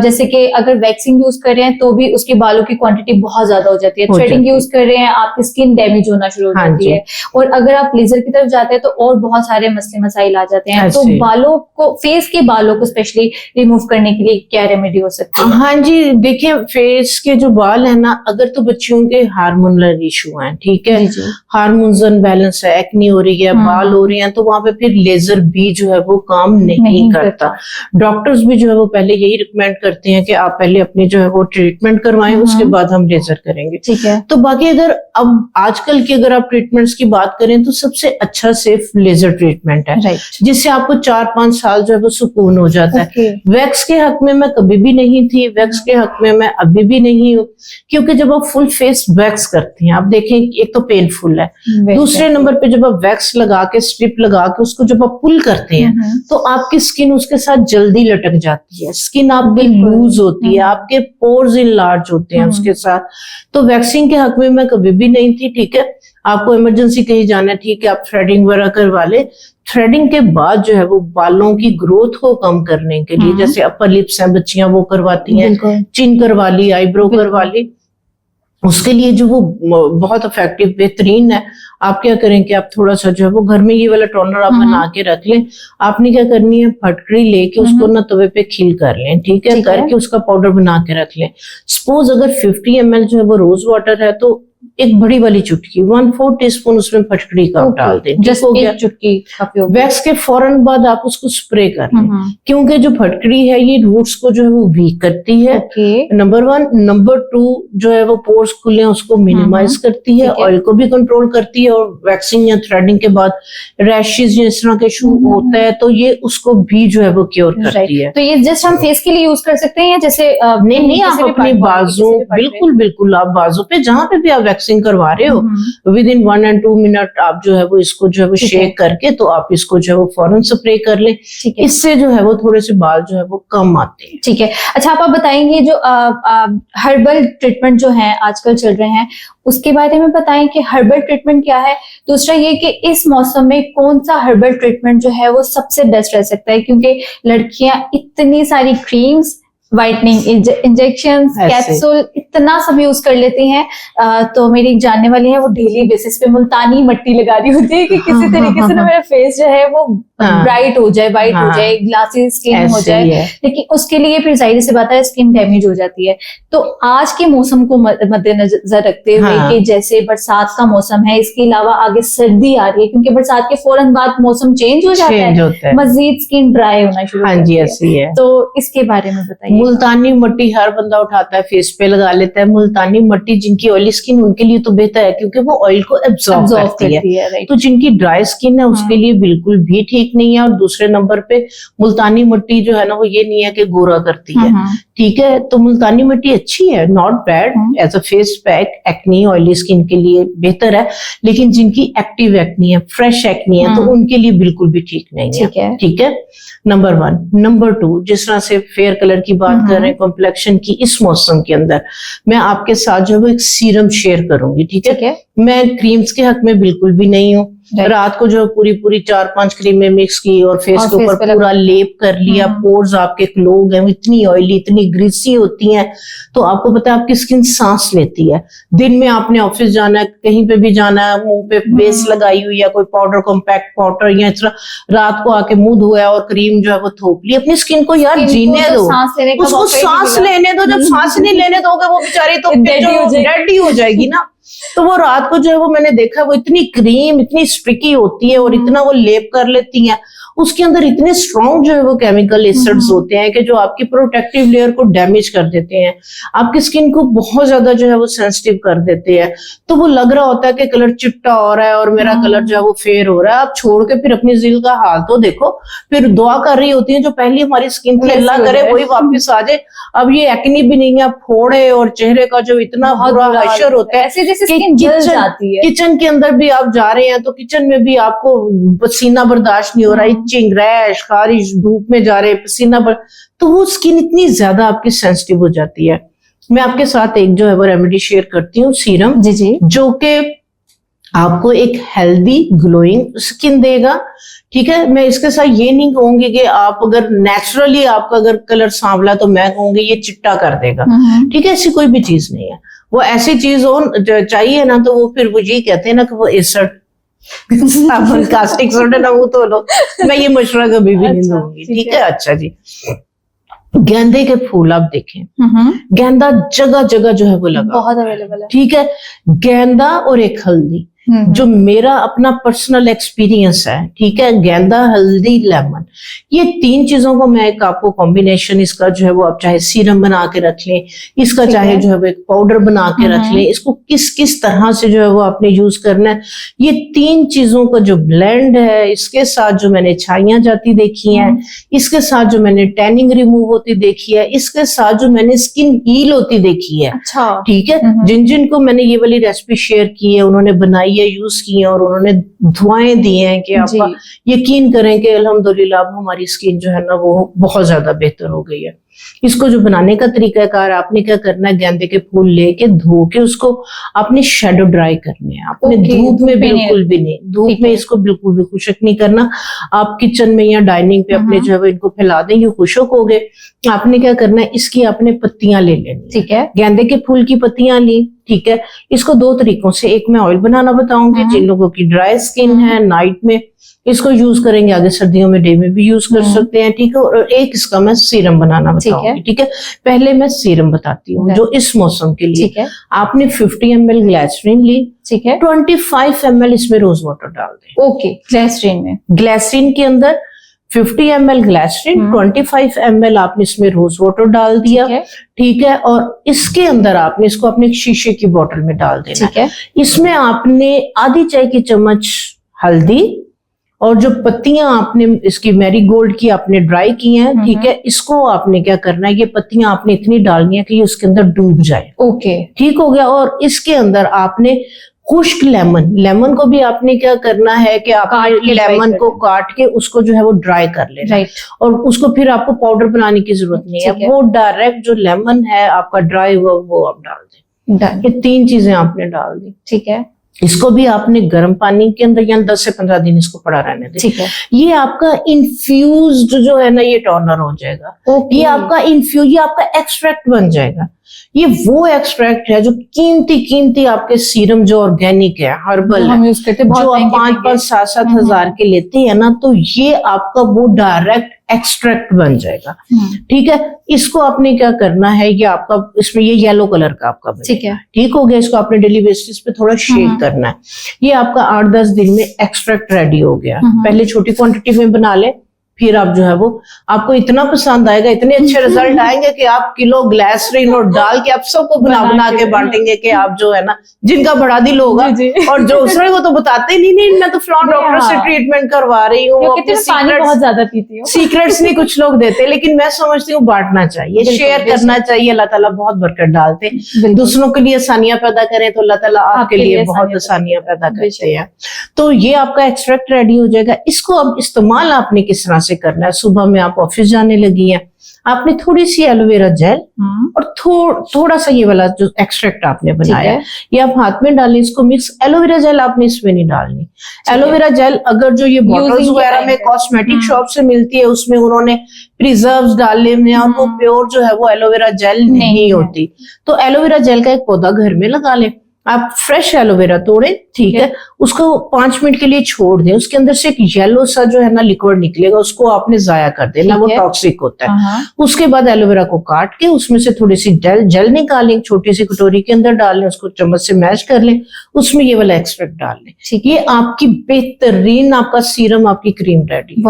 जैसे कि अगर वैक्सिंग यूज कर रहे हैं तो भी उसके बालों की क्वांटिटी बहुत ज्यादा हो जाती है, थ्रेडिंग यूज कर रहे हैं आपकी स्किन डैमेज होना शुरू हो जाती है, और अगर आप लेजर की तरफ जाते हैं तो और बहुत सारे मसले मसाइल आ जाते हैं। तो बालों को, फेस के बालों को स्पेशली रिमूव करने के लिए क्या रेमेडी हो सकती है? हाँ जी, देखिए फेस के जो बाल है ना, अगर तो बच्चियों के हार्मोनल इशू हैं, ठीक है, हार्मोन्स अनबैलेंस है, एक्नी हो रही है, बाल हो रही हैं, तो वहां पे फिर लेजर भी जो है वो काम नहीं करता। डॉक्टर्स भी जो है वो पहले यही रिकमेंड करते हैं कि आप पहले अपनी जो है वो ट्रीटमेंट करवाएं, उसके बाद हम लेजर करेंगे। ठीक है। तो बाकी अगर अब आजकल की अगर आप ट्रीटमेंट्स की बात करें तो सबसे अच्छा सेफ लेजर ट्रीटमेंट है, जिससे आपको 4-5 साल जो है वो सुकून हो जाता है। वैक्स के हक में मैं कभी भी नहीं थी, वैक्स के हक में मैं अभी भी नहीं हूँ, क्योंकि जब आप फुल फेस वैक्स करती हैं, आप देखें एक तो पेनफुल है, दूसरे नंबर पे जब आप वैक्स लगा के, स्ट्रिप लगा के उसको जब आप पुल करते हैं तो आपकी स्किन उसके साथ जल्दी लटक जाती है, स्किन आपकी लूज होती है, आपके पोर्स इनलार्ज होते हैं उसके साथ। तो वैक्सिंग के हक में मैं कभी भी नहीं थी। ठीक है, आपको इमरजेंसी कहीं जाना है, ठीक है, आप थ्रेडिंग वगैरह करवा ले। थ्रेडिंग के बाद जो है वो बालों की ग्रोथ को कम करने के लिए, जैसे अपर लिप्स हैं बच्चियां वो करवाती हैं, चिन करवा ली, आईब्रो करवा ली, उसके लिए जो वो बहुत इफेक्टिव बेहतरीन है। आप क्या करें कि आप थोड़ा सा जो है वो घर में ये वाला टोनर आप बना के रख लें। आपने क्या करनी है, फटकड़ी लेके उसको ना तवे पे खील कर लें, ठीक है, करके उसका पाउडर बना के रख लें। सपोज अगर 50 ml जो है वो रोज वाटर है, तो एक बड़ी वाली चुटकी 1/4 टीस्पून उसमें फटकड़ी का डाल दें, जस्ट हो गया चुटकी का। वैक्स के फौरन बाद आप उसको स्प्रे कर लें, क्योंकि जो फटकड़ी है ये रूट्स को जो है वो वीक करती है, नंबर 1। नंबर 2 जो है वो पोर्स खुले हैं उसको मिनिमाइज करती है, ऑयल को भी कंट्रोल करती है, और वैक्सिंग या थ्रेडिंग के बाद रैशेज या इस तरह के इशू होता है तो ये उसको भी जो है वो क्योर करती है। तो ये जस्ट हम फेस के लिए यूज कर सकते हैं, या जैसे नहीं, आप अपने बाजू, बिल्कुल आप बाजू पे जहां पे भी आप वैक्सिंग करवा रहे हो, विद इन 1 and 2 मिनट आप जो है वो इसको जो है वो शेक करके तो आप इसको जो है वो फौरन स्प्रे कर लें। इससे जो है वो थोड़े से बाल जो है वो कम आते हैं। ठीक है। अच्छा, आप बताएंगे जो हर्बल ट्रीटमेंट जो है आजकल चल रहे हैं, उसके बारे में बताएं कि हर्बल ट्रीटमेंट क्या है। दूसरा ये कि इस मौसम में कौन सा हर्बल ट्रीटमेंट जो है वो सबसे बेस्ट रह सकता है, क्योंकि लड़कियां इतनी सारी क्रीम्स, वाइटनिंग इंजेक्शन, कैप्सूल, इतना सब यूज कर लेती हैं। तो मेरी एक जानने वाली है, वो डेली बेसिस पे मुल्तानी मट्टी लगा रही होती है कि किसी तरीके से ना मेरा फेस जो है वो ब्राइट हो जाए, वाइट हो जाए, ग्लासी स्किन हो जाए, लेकिन उसके लिए फिर जाहिर सी बात है स्किन डैमेज हो जाती है। तो आज के मौसम को मद्देनजर रखते हुए कि जैसे बरसात का मौसम है, इसके अलावा आगे सर्दी आ रही है, क्योंकि बरसात के फौरन बाद मौसम चेंज हो जाता है, मजीद स्किन ड्राई होना शुरू हो जाती है। तो इसके बारे में बताइए। मुल्तानी मट्टी हर बंदा उठाता है, फेस पे लगा लेता है। मुल्तानी मट्टी जिनकी ऑयली स्किन उनके लिए तो बेहतर है, क्योंकि वो ऑयल को एब्जॉर्ब करती है। तो जिनकी ड्राई स्किन है उसके लिए बिल्कुल भी ठीक नहीं है। और दूसरे नंबर पे मुल्तानी मट्टी जो है ना वो ये नहीं है कि गोरा करती है, ठीक है। तो मुल्तानी मट्टी अच्छी है, not bad as a face pack, acne oily skin के लिए बेहतर है। लेकिन जिनकी एक्टिव एक्नी है, फ्रेश एक्नी है, तो उनके लिए बिल्कुल भी ठीक नहीं है, ठीक है। नंबर 1। नंबर 2, जिस तरह से फेयर कलर की बात कर रहे हैं, कॉम्प्लेक्शन की, इस मौसम के अंदर मैं आपके साथ जो है वो एक सीरम शेयर करूंगी, ठीक है। मैं क्रीम्स के हक में बिल्कुल भी नहीं हूँ। रात को जो पूरी 4-5 क्रीमें मिक्स की और फेस के ऊपर पूरा लेप कर लिया। पोर्स आपके क्लोग हैं, इतनी ऑयली, इतनी ग्रीसी होती हैं, तो आपको पता है आपकी स्किन सांस लेती है। दिन में आपने ऑफिस जाना है, कहीं पे भी जाना है, मुंह पे बेस लगाई हुई या कोई पाउडर, कॉम्पैक्ट पाउडर या इतना, रात को आके मुंह धोया और क्रीम जो है वो थोप ली। अपनी स्किन को यार जीने दो, उसको सांस लेने दो। जब सांस नहीं लेने दोगे वो बेचारी तो डेड ही हो जाएगी ना। तो वो रात को जो है वो मैंने देखा, वो इतनी क्रीम, इतनी स्ट्रिकी होती है और इतना वो लेप कर लेती हैं, उसके अंदर इतने स्ट्रॉन्ग जो है वो केमिकल एसिड्स होते हैं कि जो आपकी प्रोटेक्टिव लेयर को डैमेज कर देते हैं, आपकी स्किन को बहुत ज्यादा जो है वो सेंसिटिव कर देते हैं। तो वो लग रहा होता है कि कलर चिट्टा हो रहा है और मेरा कलर जो है वो फेयर हो रहा है। आप छोड़ के फिर अपनी जिल का हाल तो देखो, फिर दुआ कर रही होती है जो पहली हमारी स्किन थी, अल्लाह करे वही वापस आ जाए। अब ये एक्नी भी नहीं है, फोड़े और चेहरे का जो इतना बुरा हशर होता है, किचन के अंदर भी आप जा रहे हैं तो किचन में भी आपको पसीना बर्दाश्त नहीं हो रहा, इचिंग, रैश, खारिश, धूप में जा रहे पसीना तो वो स्किन इतनी ज्यादा आपकी सेंसिटिव हो जाती है। मैं आपके साथ एक जो है वो रेमेडी शेयर करती हूँ, सीरम, जी, जो कि आपको एक हेल्दी ग्लोइंग स्किन देगा। ठीक है, मैं इसके साथ ये नहीं कहूंगी कि आप अगर नेचुरली आपका अगर कलर सांवला तो मैं कहूंगी ये चिट्टा कर देगा। ठीक है, ऐसी कोई भी चीज नहीं है। वो ऐसी चीज हो चाहिए ना तो वो फिर वो ये कहते हैं ना कि वो एसिड कास्टिक सोडा ना वो तो लो, मैं ये मशवरा कभी भी नहीं दूंगी। ठीक है, अच्छा जी। गेंदे के फूल आप देखें, गेंदा जगह जगह जो है वो लगा, बहुत अवेलेबल है। ठीक है, गेंदा और एक हल्दी, जो मेरा अपना पर्सनल एक्सपीरियंस है, ठीक है, गेंदा, हल्दी, लेमन, ये 3 चीजों को मैं एक आपको कॉम्बिनेशन इसका जो है वो आप चाहे सीरम बना के रख लें, इसका चाहे जो है वो एक पाउडर बना के रख लें, इसको किस किस तरह से जो है वो आपने यूज करना है। ये 3 चीजों का जो ब्लेंड है, इसके साथ जो मैंने छाइयां जाती देखी हैं, इसके साथ जो मैंने टैनिंग रिमूव होती देखी है, इसके साथ जो मैंने स्किन हील होती देखी है। अच्छा, ठीक है, जिन जिन को मैंने ये वाली रेसिपी शेयर की है उन्होंने बनाई, यूज किए और उन्होंने दुआएं दी हैं कि आप यकीन करें कि अल्हम्दुलिल्लाह अब हमारी स्किन जो है ना वो बहुत ज्यादा बेहतर हो गई है। इसको जो बनाने का तरीकाकार आपने क्या करना है, गेंदे के फूल लेके धो के उसको आपने शेडो ड्राई करने हैं। आपने धूप में बिल्कुल भी नहीं, धूप में इसको बिल्कुल भी खुशक नहीं करना। आप किचन में या डाइनिंग पे अपने जो है वो इनको फैला दें, ये खुशक हो गए। आपने क्या करना है, इसकी आपने पत्तियां ले लेनी। ठीक है, गेंदे के फूल की पत्तियां ली। ठीक है, इसको 2 तरीकों से, एक मैं ऑयल बनाना बताऊंगी, जिन लोगों की ड्राई स्किन है नाइट में इसको यूज करेंगे, आगे सर्दियों में डे में भी यूज कर सकते हैं। ठीक है, और एक इसका मैं सीरम बनाना बताऊंगी। ठीक है, पहले मैं सीरम बताती हूँ जो इस मौसम के लिए। आपने 50 ml ग्लिसरीन ली। ठीक है, 25 ml इसमें रोज वाटर डाल दें। ओके, ग्लिसरीन में, ग्लिसरीन के अंदर 50 ml ग्लिसरीन, 25 ml आपने इसमें रोज वाटर डाल दिया। ठीक है, और इसके अंदर आपने इसको अपने एक शीशे की बोतल में डाल देना। ठीक है, इसमें आपने आधी चाय की चम्मच हल्दी और जो पत्तियां आपने इसकी मैरीगोल्ड की आपने ड्राई की हैं, ठीक है, इसको आपने क्या करना है, ये पत्तियां आपने इतनी डालनी है कि ये उसके अंदर डूब जाए। ओके, ठीक हो गया। और इसके अंदर आपने खुश्क लेमन को भी आपने क्या करना है कि आपने लेमन को काट के उसको जो है वो ड्राई कर लेना। राइट, और उसको फिर आपको पाउडर बनाने की जरूरत नहीं है, वो डायरेक्ट जो लेमन है आपका ड्राई हुआ वो आप डाल दें। ये 3 चीजें आपने डाल दी। ठीक है, इसको भी आपने गर्म पानी के अंदर या 10 से 15 दिन इसको पड़ा रहने दें। ठीक है, ये आपका इन्फ्यूज्ड जो है ना ये टोनर हो जाएगा। ये आपका ये आपका एक्सट्रैक्ट बन जाएगा। ये वो एक्सट्रैक्ट है जो कीमती आपके सीरम जो ऑर्गेनिक है, हर्बल है, जो आप 5-5, 7-7 हजार के लेते हैं ना, तो ये आपका वो डायरेक्ट एक्सट्रैक्ट बन जाएगा। ठीक है, इसको आपने क्या करना है, ये आपका इसमें ये येलो कलर का आपका, ठीक है, ठीक हो गया। इसको आपने डेली बेसिस पे थोड़ा शेक करना है। ये आपका 8-10 दिन में एक्सट्रैक्ट रेडी हो गया। पहले छोटी क्वांटिटी में बना ले, फिर आप जो है वो आपको इतना पसंद आएगा, इतने अच्छे रिजल्ट आएंगे कि आप किलो ग्लिसरीन और डाल के आप सबको बना के बांटेंगे कि आप जो है ना, जिनका बड़ा दिल होगा और जो दूसरे को तो बताते नहीं मैं तो फलां डॉक्टर से ट्रीटमेंट करवा रही हूँ, पानी बहुत ज्यादा पीती हूँ, सीक्रेट्स नहीं कुछ लोग देते, लेकिन मैं समझती हूँ बांटना चाहिए, शेयर करना चाहिए। अल्लाह ताला बहुत बरकत डालते, दूसरों के लिए आसानियां पैदा करें तो अल्लाह ताला आपके लिए बहुत आसानियां पैदा करते हैं। तो ये आपका एक्सट्रैक्ट रेडी हो जाएगा। इसको अब इस्तेमाल आपने किस तरह से करना है। सुबह में आप ऑफिस जाने लगी हैं, आपने थोड़ी सी एलोवेरा जेल और थोड़ा सा ये वाला जो एक्सट्रैक्ट आपने बनाया है, ये आप हाथ में डालें, इसको मिक्स। एलोवेरा जेल आपने इसमें नहीं डालनी। एलोवेरा जेल अगर जो ये बॉटल्स वगैरह में कॉस्मेटिक शॉप से मिलती है, उसमें उन्होंने प्रिजर्व्स डाले में और वो प्योर जो है वो एलोवेरा जेल नहीं होती। तो एलोवेरा जेल का एक पौधा घर में लगा लें। आप फ्रेश एलोवेरा तोड़े, ठीक है, उसको 5 मिनट के लिए छोड़ दें। उसके अंदर से एक येलो सा जो है ना लिक्विड निकलेगा, उसको आपने जाया कर देना, वो टॉक्सिक होता है। उसके बाद एलोवेरा को काट के उसमें से थोड़ी सी जेल निकालें, एक छोटी सी कटोरी के अंदर डाल लें, उसको चम्मच से मैश कर लें, उसमें ये वाला एक्सट्रैक्ट डाल लें। ये आपकी बेहतरीन आपका सीरम, आपकी क्रीम रेडी।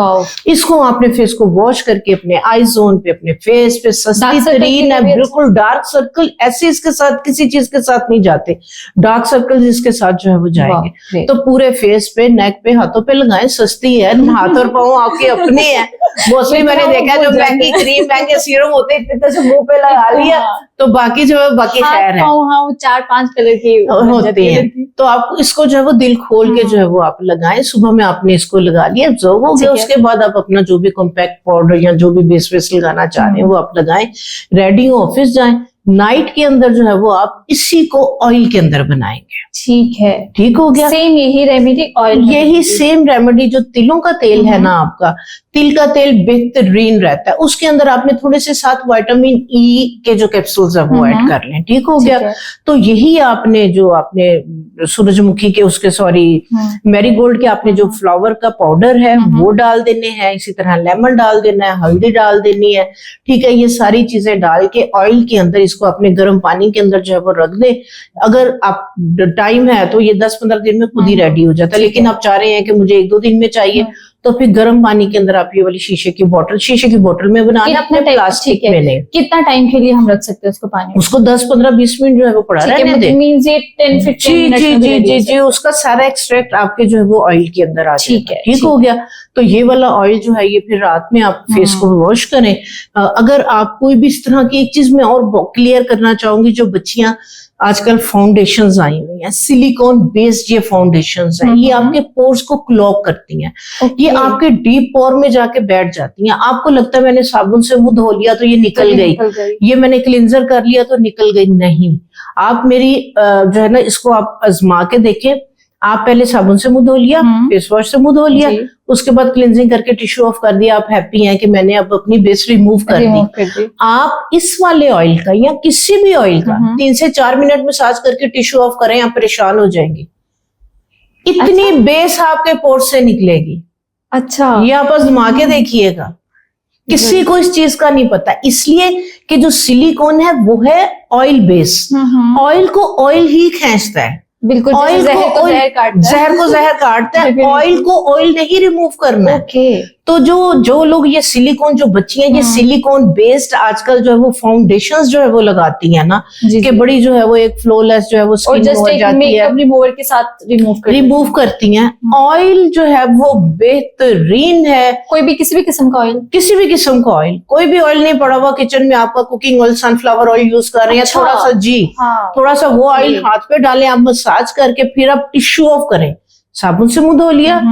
इसको आपने फेस को वॉश करके अपने आई जोन पे, अपने फेस पे, सस्ती तरीन है, बिल्कुल डार्क सर्कल ऐसे इसके साथ किसी चीज के साथ नहीं जाते, डार्क सर्कल जिसके साथ जो है वो जाएंगे। तो पूरे फेस पे, नेक पे, हाथों पे लगाएं, सस्ती है, हाथ और पाँव आपके अपने हैं। मोस्टली मैंने देखा है जो महंगी क्रीम महंगे सीरम होते हैं, इतने से मुंह पे लगा लिया तो बाकी जो है बाकी खैर है, 4-5 कलर की होती है। तो आप इसको जो है वो दिल खोल के जो है वो आप लगाएं। सुबह में आपने इसको लगा लिया, जो हो गया, उसके बाद आप अपना जो भी कॉम्पैक्ट पाउडर या जो भी बेस वेस लगाना चाह रहे हैं वो आप लगाएं, रेडी हो, ऑफिस जाएं। नाइट के अंदर जो है वो आप इसी को ऑयल के अंदर बनाएंगे। ठीक है, ठीक हो गया। सेम यही रेमेडी ऑयल, यही सेम रेमेडी जो तिलों का तेल है ना, आपका तिल का तेल बेहतरीन रहता है, उसके अंदर आपने थोड़े से 7 विटामिन ई के जो कैप्सूल्स है वो ऐड कर लें। ठीक हो गया। तो यही आपने जो आपने सूरजमुखी के उसके मैरीगोल्ड के आपने जो फ्लावर का पाउडर है वो डाल देने हैं, इसी तरह लेमन डाल देना है, हल्दी डाल देनी है। ठीक है, ये सारी चीजें डाल के ऑयल के अंदर इसको अपने गर्म पानी के अंदर जो है वो रख दे। अगर आप टाइम है तो ये 10-15 दिन में खुद ही रेडी हो जाता है, लेकिन आप चाह रहे हैं कि मुझे 1-2 दिन में चाहिए, तो फिर गर्म पानी के अंदर आप ये वाली शीशे की बोतल में बनाना, अपने प्लास्टिक में नहीं। कितना टाइम के लिए हम रख सकते हैं उसको पानी? उसको 10-15-20 मिनट जो है वो पड़ा रहने दें। जी, उसका सारा एक्सट्रैक्ट आपके जो है वो ऑयल के अंदर आ जाएगा। ठीक हो गया। तो ये वाला ऑयल जो है ये फिर रात में आप फेस को वॉश करें। अगर आप कोई भी इस तरह की एक चीज मैं और क्लियर करना चाहूंगी, जो बच्चियां आजकल फाउंडेशंस आई हुई हैं, सिलिकॉन बेस्ड ये फाउंडेशंस हैं, ये आपके पोर्स को क्लॉग करती हैं। ये आपके डीप पोर में जाके बैठ जाती हैं। आपको लगता है मैंने साबुन से मुंह धो लिया तो ये निकल गई, ये मैंने क्लिंजर कर लिया तो निकल गई, नहीं। आप मेरी जो है ना इसको आप आजमा के देखें। आप पहले साबुन से मुंह धो लिया, फेस वॉश से मुंह धो लिया, उसके बाद क्लिंजिंग करके टिश्यू ऑफ कर दिया, आप हैप्पी हैं कि मैंने अब अपनी बेस रिमूव कर दी। आप इस वाले ऑयल का या किसी भी ऑयल का 3 से 4 मिनट मसाज करके टिश्यू ऑफ करें, आप परेशान हो जाएंगे, इतनी बेस आपके पोर से निकलेगी। अच्छा, ये आप आजमा के देखिएगा। किसी को इस चीज का नहीं पता, इसलिए कि जो सिलिकॉन है वो है ऑयल बेस। ऑयल को ऑयल ही खींचता है, बिल्कुल। ऑयल को जहर को जहर काटता है, ऑयल को ऑयल नहीं रिमूव करना है। तो जो लोग ये सिलिकॉन, जो बच्चियां ये सिलिकॉन बेस्ड आजकल जो है वो फाउंडेशंस जो है वो लगाती है ना, कि बड़ी जो है वो एक फ्लोलेस जो है वो स्किन हो जाती है, रिमूवर के साथ रिमूव करती हैं। ऑयल जो है वो बेहतरीन है, कोई भी किसी भी किस्म का ऑयल, किसी भी किस्म का ऑयल, कोई भी ऑयल नहीं पड़ा हुआ किचन में, आपका cooking oil, sunflower oil use कर रहे हैं, थोड़ा सा थोड़ा सा वो ऑयल हाथ पे डालें, आप मसाज करके फिर आप टिश्यू ऑफ करें, साबुन से मुंह धो लिया,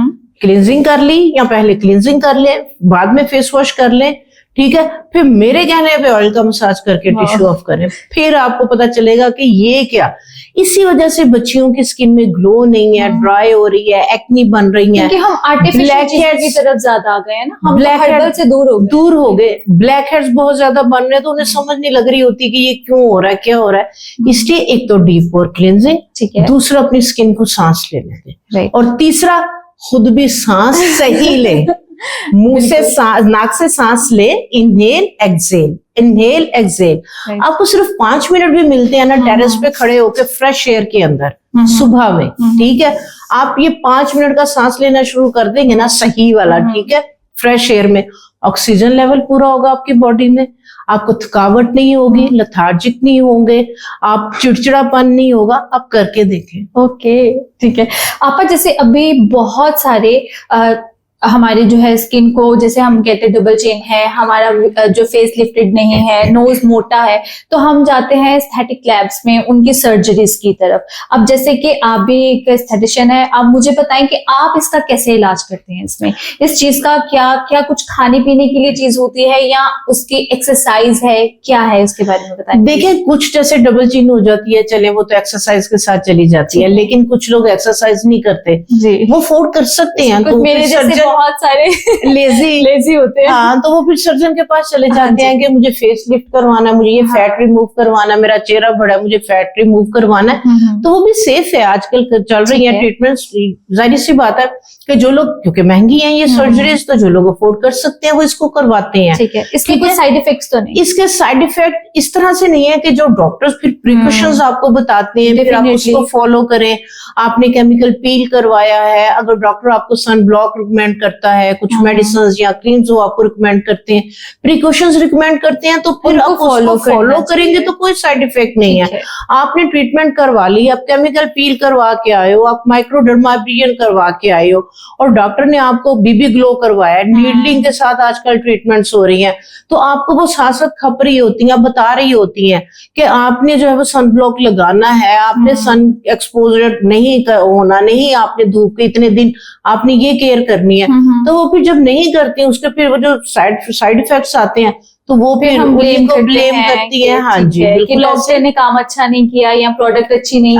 क्लींजिंग कर ली, या पहले क्लींजिंग कर लें, बाद में फेस वॉश कर लें। ठीक है, फिर मेरे कहने पे ऑयल का मसाज करके टिश्यू ऑफ करें, फिर आपको पता चलेगा कि ये क्या। इसी वजह से बच्चियों की स्किन में ग्लो नहीं है, ड्राई हो रही है, एक्नी बन रही है, क्योंकि हम आर्टिफिशियल चीजों की तरफ ज्यादा आ गए हैं ना, हम ब्लैक हेड से दूर हो गए। ब्लैक हेड्स बहुत ज्यादा बन रहे हैं, तो उन्हें समझ नहीं लग रही होती कि ये क्यों हो रहा है, क्या हो रहा है। इसलिए एक तो डीप पोर क्लींजिंग, दूसरा अपनी स्किन को सांस लेने दें, और तीसरा खुद भी सांस सही ले, मुंह से नाक से सांस ले, इनहेल एक्सहेल। आपको सिर्फ 5 मिनट भी मिलते हैं ना टेरेस पे खड़े होकर फ्रेश एयर के अंदर सुबह में, ठीक है, आप ये 5 मिनट का सांस लेना शुरू कर देंगे ना, सही वाला, ठीक है, फ्रेश एयर में, ऑक्सीजन लेवल पूरा होगा आपकी बॉडी में, आपको थकावट नहीं होगी, लथार्जिक नहीं होंगे, आप चिड़चिड़ापन नहीं होगा। आप करके देखें। ओके, ठीक है। आपा, जैसे अभी बहुत सारे हमारे जो है स्किन को, जैसे हम कहते हैं डबल चिन है, हमारा जो फेस लिफ्टेड नहीं है, नोज मोटा है, तो हम जाते हैं एस्थेटिक लैब्स में उनकी सर्जरीज की तरफ। अब जैसे कि आप भी एक एस्थेटिशियन है, आप मुझे बताएं कि आप इसका कैसे इलाज करते हैं? इसमें इस चीज का क्या कुछ खाने पीने के लिए चीज होती है या उसकी एक्सरसाइज है, क्या है इसके बारे में बताएं। देखिए, कुछ जैसे डबल चिन हो जाती है, चले वो तो एक्सरसाइज के साथ चली जाती है, लेकिन कुछ लोग एक्सरसाइज नहीं करते जी, वो अफोर्ड कर सकते हैं, तो मेरे जैसे बहुत सारे लेजी होते हैं, हाँ, तो वो फिर सर्जन के पास चले जाते हैं कि मुझे फेस लिफ्ट करवाना है, मुझे ये फैट रिमूव करवाना है, मेरा चेहरा बड़ा है, मुझे फैट रिमूव करवाना है। तो वो भी सेफ है, आजकल चल रही है ट्रीटमेंट। जाहिर सी बात है कि जो लोग, क्योंकि महंगी है ये सर्जरीज, तो जो लोग अफोर्ड कर सकते हैं वो इसको करवाते हैं। ठीक है, इसके कोई साइड इफेक्ट्स तो नहीं? इसके साइड इफेक्ट इस तरह से नहीं है कि जो डॉक्टर्स फिर प्रिकॉशंस आपको बताते हैं फिर आप उसको फॉलो करें। आपने केमिकल पील करवाया है, अगर डॉक्टर आपको सन ब्लॉक रिकमेंड करता है, कुछ मेडिसिन या क्रीम्स वो आपको रिकमेंड करते हैं, प्रिकॉशंस रिकमेंड करते हैं, तो फिर आप उसको फॉलो करेंगे तो कोई साइड इफेक्ट नहीं है। आपने ट्रीटमेंट करवा ली, आप केमिकल पील करवा के आए हो, आप माइक्रोडर्माब्रेशन करवा के आए हो, और डॉक्टर ने आपको बीबी ग्लो करवाया, नीडलिंग के साथ आजकल ट्रीटमेंट्स हो रही हैं, तो आपको वो साथ खप रही होती हैं, बता रही होती हैं कि आपने जो है वो सन ब्लॉक लगाना है, आपने सन एक्सपोजर नहीं होना, नहीं आपने धूप के इतने दिन आपने ये केयर करनी है। तो वो फिर जब नहीं करते हैं उसके फिर वो जो साइड इफेक्ट्स आते हैं तो वो फिर हम ब्लेम करती है। हाँ जी, बिल्कुल, डॉक्टर ने काम अच्छा नहीं किया या प्रोडक्ट अच्छी नहीं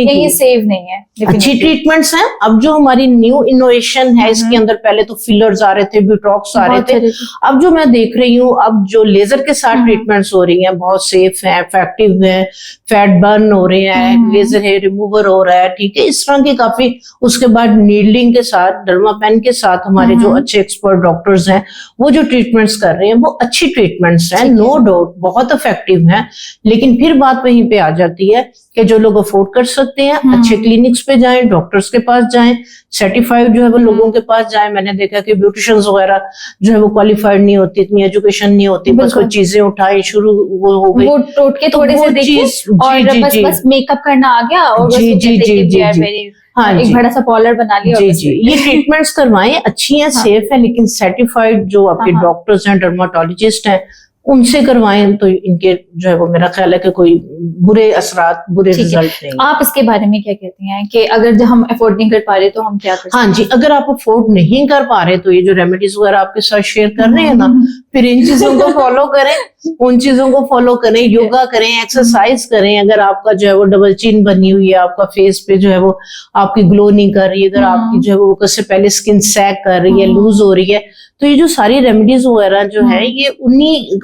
की, ये सेव नहीं है। अच्छी ट्रीटमेंट्स हैं। अब जो हमारी न्यू इनोवेशन है इसके अंदर, पहले तो फिलर्स आ रहे थे, बोटॉक्स आ रहे थे, अब जो मैं देख रही हूँ अब जो लेजर के साथ ट्रीटमेंट्स हो रही हैं बहुत सेफ है, इफेक्टिव है, फैट बर्न हो रहे हैं, लेजर हेयर रिमूवर हो रहा है, ठीक है, इस तरह की काफी। उसके बाद नीडलिंग के साथ, डर्मापेन के साथ हमारे जो अच्छे एक्सपर्ट डॉक्टर्स हैं वो जो ट्रीटमेंट्स कर रहे हैं वो अच्छी ट्रीटमेंट्स हैं, नो डाउट बहुत इफेक्टिव हैं। लेकिन फिर बात वहीं पे आ जाती है कि जो लोग अफोर्ड कर सकते हैं अच्छे क्लिनिक्स पे जाएं, डॉक्टर्स के पास जाएं, सर्टिफाइड जो है वो लोगों के पास जाएं। मैंने देखा कि ब्यूटिशियंस वगैरह जो है वो क्वालिफाइड नहीं होती, इतनी एजुकेशन नहीं होती, बस वो चीजें उठाई शुरू वो हो गई, वो टोटके थोड़े से देखे और बस मेकअप करना आ गया और जी हाँ, एक बड़ा सा पॉलर बना लिया। जी, ये ट्रीटमेंट्स करवाएं, अच्छी हैं, सेफ है, लेकिन सर्टिफाइड जो आपके डॉक्टर्स हैं, डर्माटोलॉजिस्ट हैं, उनसे करवाएं तो इनके जो है वो मेरा ख्याल है कि कोई बुरे असरात, बुरे रिजल्ट नहीं। आप इसके बारे में क्या कहती हैं कि अगर जो हम अफोर्ड नहीं कर पा रहे तो हम क्या कर सकते हैं? हाँ जी, अगर आप अफोर्ड नहीं कर पा रहे तो ये जो रेमेडीज वगैरह आपके साथ शेयर कर रहे हैं ना, फिर इन चीजों को फॉलो करें, उन चीजों को फॉलो करें, योगा करें, एक्सरसाइज करें। अगर आपका जो है वो डबल चिन बनी हुई है, आपका फेस पे जो है वो आपकी ग्लो नहीं कर रही है, अगर आपकी जो है वो उससे पहले स्किन सैग कर रही है, लूज हो रही है, तो ये जो सारी रेमेडीज वगैरह जो है ये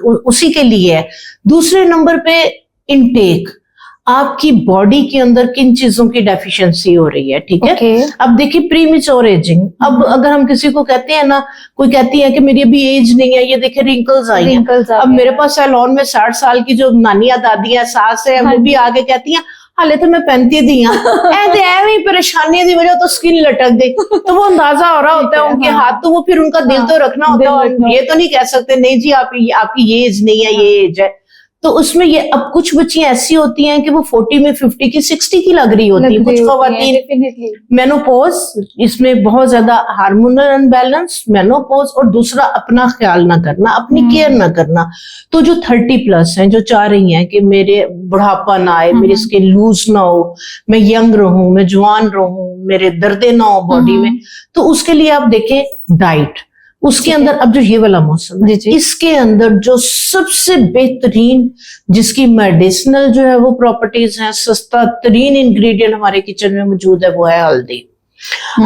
उसी के लिए है। दूसरे नंबर पे इनटेक, आपकी बॉडी के अंदर किन चीजों की डेफिशिएंसी हो रही है, ठीक है। अब देखिए प्रीमेच्योर एजिंग, अब अगर हम किसी को कहते हैं ना, कोई कहती है कि मेरी अभी एज नहीं है, ये देखिए रिंकल्स आई हैं। अब मेरे पास सैलून में 60 साल की जो नानियां दादियां सास है वो भी आगे कहती हैं हाले तो मैं 35 दी हाँ परेशानी की वजह तो स्किन लटक गई, तो वो अंदाजा हो रहा होता है उनके हाथ, तो वो फिर उनका दिल तो रखना होता है, ये तो नहीं कह सकते नहीं जी आपकी ये एज नहीं है, ये एज है। तो उसमें ये अब कुछ बच्चियां ऐसी होती हैं कि वो 40 में 50 की 60 की लग रही होती है, कुछ खवातीन मेनोपॉज, इसमें बहुत ज्यादा हार्मोनल अनबैलेंस, मेनोपॉज, और दूसरा अपना ख्याल ना करना, अपनी केयर ना करना। तो जो 30+ हैं, जो चाह रही हैं कि मेरे बुढ़ापा ना आए, मेरी स्किन लूज ना हो, मैं यंग रहूं, मैं जवान रहूं, मेरे दर्दे ना हो बॉडी में, तो उसके लिए आप देखें डाइट। उसके अंदर अब जो ये वाला मौसम है, इसके अंदर जो सबसे बेहतरीन जिसकी मेडिसिनल जो है वो प्रॉपर्टीज हैं, सस्ता तरीन इंग्रेडिएंट हमारे किचन में मौजूद है, वो है हल्दी।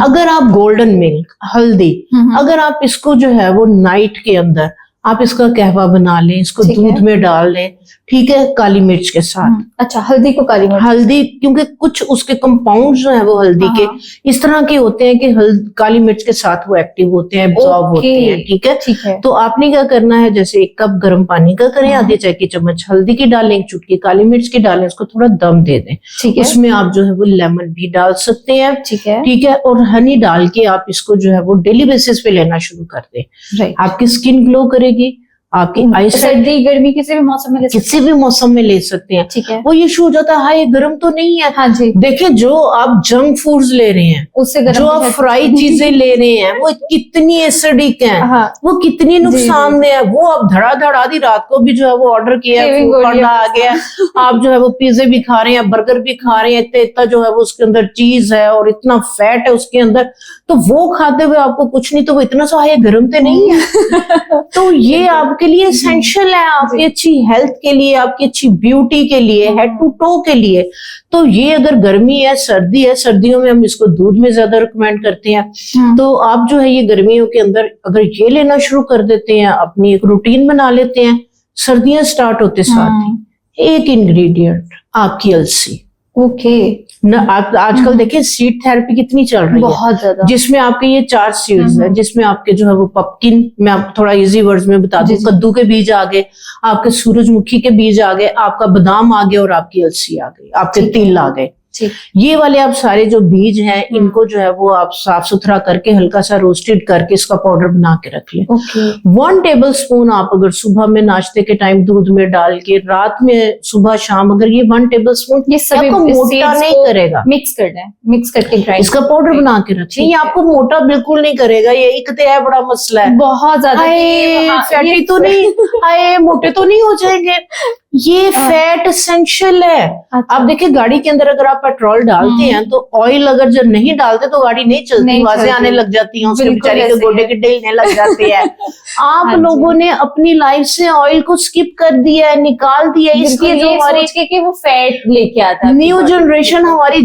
अगर आप गोल्डन मिल्क, हल्दी, अगर आप इसको जो है वो नाइट के अंदर आप इसका कहवा बना लें, इसको दूध में डाल लें, ठीक है, काली मिर्च के साथ। अच्छा, हल्दी को काली मिर्च, हल्दी, क्योंकि कुछ उसके कंपाउंड जो है वो हल्दी के इस तरह के होते हैं कि काली मिर्च के साथ वो एक्टिव होते हैं, एब्जॉर्ब होते हैं, ठीक है। तो आपने क्या करना है, जैसे 1 कप गर्म पानी का करें, आधे चाय की चम्मच हल्दी की डालें, 1 चुटकी काली मिर्च की डालें, उसको थोड़ा दम दे दें, उसमें आप जो है वो लेमन भी डाल सकते हैं, ठीक है, और हनी डाल के आप इसको जो है वो डेली बेसिस पे लेना शुरू कर दें। आपकी स्किन ग्लो करेगी, आपकी आई सर्दी गर्मी किसी भी मौसम में ले सकते किसी भी मौसम में ले सकते हैं। ठीक है। वो इशू हो जाता है हाँ ये गर्म तो नहीं है। हाँ जी। देखिए जो आप जंक फूड्स ले रहे हैं, उससे गर्म जो आप फ्राई चीजें ले रहे हैं, वो कितनी एसिडिक हैं, हाँ। वो कितनी नुकसानदेह है। वो आप धड़ाधड़ आधी रात को भी जो है वो ऑर्डर किया है, खाना आ गया, आप जो है वो पिज्जे भी खा रहे हैं, बर्गर भी खा रहे हैं, इतना जो है वो उसके अंदर चीज है और इतना फैट है उसके अंदर, तो वो खाते हुए आपको कुछ नहीं, तो वो इतना सा है गर्म तो नहीं है। तो ये आपके लिए एसेंशियल है, आपकी अच्छी हेल्थ के लिए, आपकी अच्छी ब्यूटी के लिए, हेड टू टो के लिए। तो ये अगर गर्मी है, सर्दी है, सर्दियों में हम इसको दूध में ज्यादा रिकमेंड करते हैं। तो आप जो है ये गर्मियों के अंदर अगर ये लेना शुरू कर देते हैं, अपनी एक रूटीन बना लेते हैं, सर्दियां स्टार्ट होते साथ ही एक इंग्रेडिएंट आपकी अलसी। ओके। न आप आजकल देखिए सीड थेरेपी कितनी चल रही है, बहुत ज्यादा, जिसमें आपके ये 4 सीड्स हैं, जिसमें आपके जो है वो पम्पकिन, मैं आपको थोड़ा इजी वर्ड्स में बता दूं, कद्दू के बीज आ गए, आपके सूरजमुखी के बीज आ गए, आपका बादाम आ गया और आपकी अलसी आ गई, आपके तिल आ गए। ये वाले आप सारे जो बीज हैं इनको जो है वो आप साफ सुथरा करके हल्का सा रोस्टेड करके इसका पाउडर बना के रख लें। 1 टेबल स्पून आप अगर सुबह में नाश्ते के टाइम दूध में डाल के, रात में सुबह शाम, अगर ये 1 टेबल स्पून ये सभी आपको मोटा नहीं करेगा, मिक्स करना है, मिक्स करके ग्राइंड, इसका पाउडर बना के रखें, ये आपको मोटा बिल्कुल नहीं करेगा। ये एक तो है बड़ा मसला है, बहुत ज्यादा फैटी तो नहीं, हाय मोटे तो नहीं हो जाएंगे। ये फैट एसेंशियल है। आप देखिए गाड़ी के अंदर अगर आप पेट्रोल डालते हैं तो ऑयल अगर जब नहीं डालते तो गाड़ी नहीं चलती, आवाजें आने लग जाती हैं, उसके बेचारे के गोडे के ढीलने लग जाते हैं। आप लोगों ने अपनी लाइफ से ऑयल को स्किप कर दिया है, निकाल दिया है, इसलिए जो हमारी कि वो फैट लेके आता है। न्यू जनरेशन, हमारी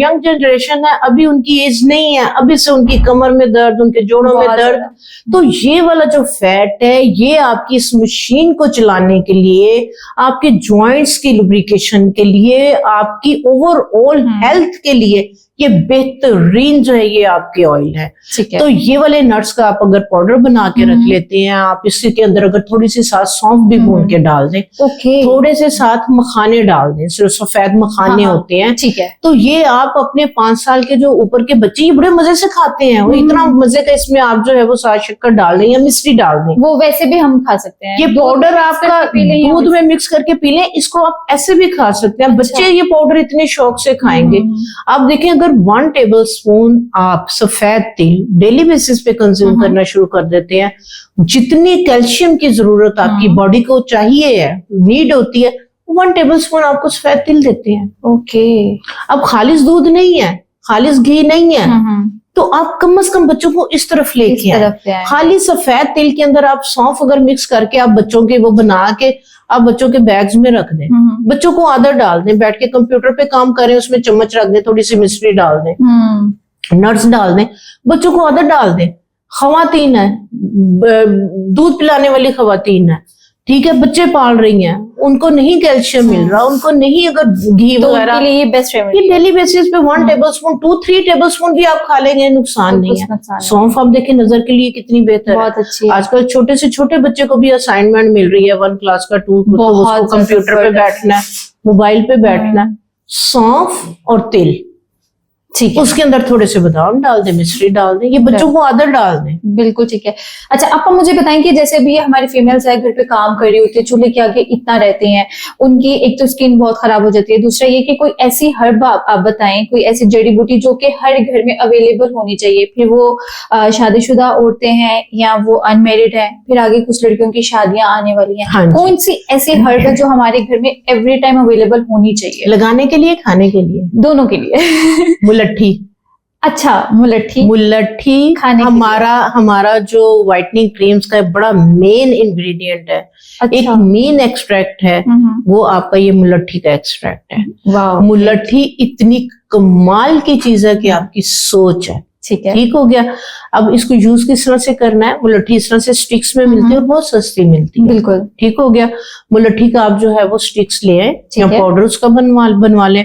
यंग जनरेशन है, अभी उनकी एज नहीं है, अभी से उनकी कमर में दर्द, उनके जोड़ों में दर्द। तो ये वाला जो फैट है ये आपकी इस मशीन को चलाने के लिए, आपके जॉइंट्स की लुब्रिकेशन के लिए, आपकी ओवरऑल हेल्थ के लिए ये बेहतरीन जो है ये आपके ऑयल है। तो ये वाले नट्स का आप अगर पाउडर बना के रख लेते हैं, आप इसके अंदर अगर थोड़ी सी साथ सौंफ भी भून के डाल दें, थोड़े से साथ मखाने डाल दें, सिर्फ सफेद मखाने होते हैं, ठीक है। तो ये आप अपने 5 साल के जो ऊपर के बच्चे ये बड़े मजे से खाते हैं, वो इतना मजे का, इसमें आप जो है वो साथ शक्कर डाल दें या मिश्री डाल दें, वो वैसे भी हम खा सकते हैं। ये पाउडर आपका दूध में मिक्स करके पी लें, इसको आप ऐसे भी खा सकते हैं। बच्चे ये पाउडर इतने शौक से खाएंगे। आप देखें अगर 1 टेबल स्पून आप सफेद तिल डेली बेसिस पे कंज्यूम करना शुरू कर देते हैं, जितनी कैल्शियम की जरूरत आपकी बॉडी को चाहिए है, नीड होती है, 1 टेबल स्पून आपको सफेद तिल देते हैं। ओके। अब खालिस दूध नहीं है, खालिस घी नहीं है, तो आप कम से कम बच्चों को इस तरफ लेके आए। खाली सफेद तिल के अंदर आप सौंफ अगर मिक्स करके आप बच्चों के वो बना के आप बच्चों के बैग्स में रख दें, बच्चों को आदत डाल दें, बैठ के कंप्यूटर पे काम करें, उसमें चम्मच रख दें, थोड़ी सी मिश्री डाल दें, नट्स डाल दें, बच्चों को आदत डाल दें। खवातीन है, दूध पिलाने वाली खवातीन है, ठीक है, बच्चे पाल रही हैं, उनको नहीं कैल्शियम मिल रहा, उनको नहीं अगर घी वगैरह, ये बेस्ट रेमेडी, ये डेली बेसिस पे 1 टेबल स्पून 2-3 टेबल स्पून भी आप खा लेंगे, नुकसान नहीं है। सौंफ आप देखिए नजर के लिए कितनी बेहतर बहुत अच्छी है। आजकल छोटे से छोटे बच्चे को भी असाइनमेंट मिल रही है 1 क्लास का 2, तो उसको कंप्यूटर पे बैठना है, मोबाइल पे बैठना है, सौंफ और तिल, ठीक है, उसके अंदर थोड़े से बादाम डाल दें, मिश्री डाल दें, ये बच्चों को आदत डाल दें। बिल्कुल ठीक है। अच्छा आप मुझे बताएं कि जैसे भी हमारी फीमेल्स है, घर पे काम कर रही होती है, चूल्हे के आगे इतना रहती हैं, उनकी एक तो स्किन बहुत खराब हो जाती है, दूसरा ये कि कोई ऐसी हर्ब आप बताएं, कोई ऐसी जड़ी बूटी जो कि हर घर में अवेलेबल होनी चाहिए, फिर वो शादीशुदा औरतें हैं या वो अनमेरिड है, फिर आगे कुछ लड़कियों की शादियां आने वाली हैं, कौन सी ऐसी हर्ब है जो हमारे घर में एवरी टाइम अवेलेबल होनी चाहिए, लगाने के लिए, खाने के लिए, दोनों के लिए? मुलट्ठी। अच्छा, मुलट्ठी खाने हमारा जो व्हाइटनिंग क्रीम्स का बड़ा मेन इंग्रेडिएंट है। अच्छा। एक मेन एक्सट्रैक्ट है, वो आपका ये मुलट्ठी का एक्सट्रैक्ट है। मुलट्ठी इतनी कमाल की चीज है कि आपकी सोच है। ठीक हो गया। अब इसको यूज किस तरह से करना है, मुलट्ठी इस तरह से स्टिक्स में मिलती है और बहुत सस्ती मिलती है। बिल्कुल ठीक हो गया। मुलट्ठी का आप जो है वो स्टिक्स ले आए या पाउडर उसका बनवा ले।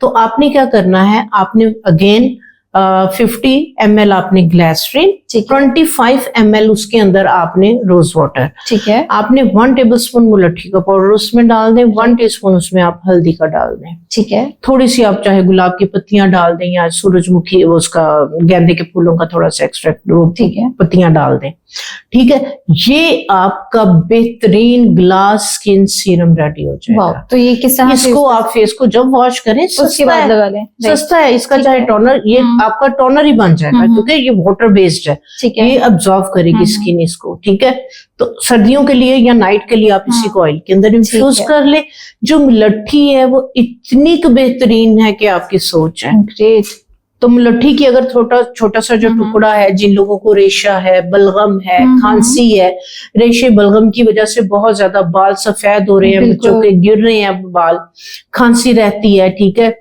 तो आपने क्या करना है, आपने अगेन 50 ml आपने ग्लिसरीन, 25 ml उसके अंदर आपने रोज वाटर, ठीक है, आपने 1 टेबलस्पून मुलट्ठी का पाउडर उसमें डाल दें, 1 टीस्पून उसमें आप हल्दी का डाल दें, ठीक है, थोड़ी सी आप चाहे गुलाब की पत्तियां डाल दें या सूरजमुखी उसका गेंदे के फूलों का थोड़ा सा एक्सट्रैक्ट, ठीक है, पत्तियां डाल दें। ठीक है, ये आपका बेहतरीन ग्लास स्किन सीरम रेडी हो जाएगा। तो ये किस तरह से इसको आप फेस को जब वॉश करें उसके बाद लगा लें, सस्ता है इसका, चाहे टोनर, ये आपका टोनर ही बन जाएगा क्योंकि ये वाटर बेस्ड है, ये अब्सॉर्ब करेगी स्किन इसको। ठीक है, तो सर्दियों के लिए या नाइट के लिए आप इसी को ऑयल के अंदर इन्फ्यूज कर ले। जो मुलट्ठी है वो इतनी बेहतरीन है कि आपकी सोच है। ग्रेट। तो मुलट्ठी की अगर छोटा सा जो टुकड़ा है, जिन लोगों को रेशा है, बलगम है, खांसी है, रेशे बलगम की वजह से बहुत ज्यादा बाल सफेद हो रहे हैं, बच्चों के गिर रहे हैं बाल, खांसी रहती है, ठीक है,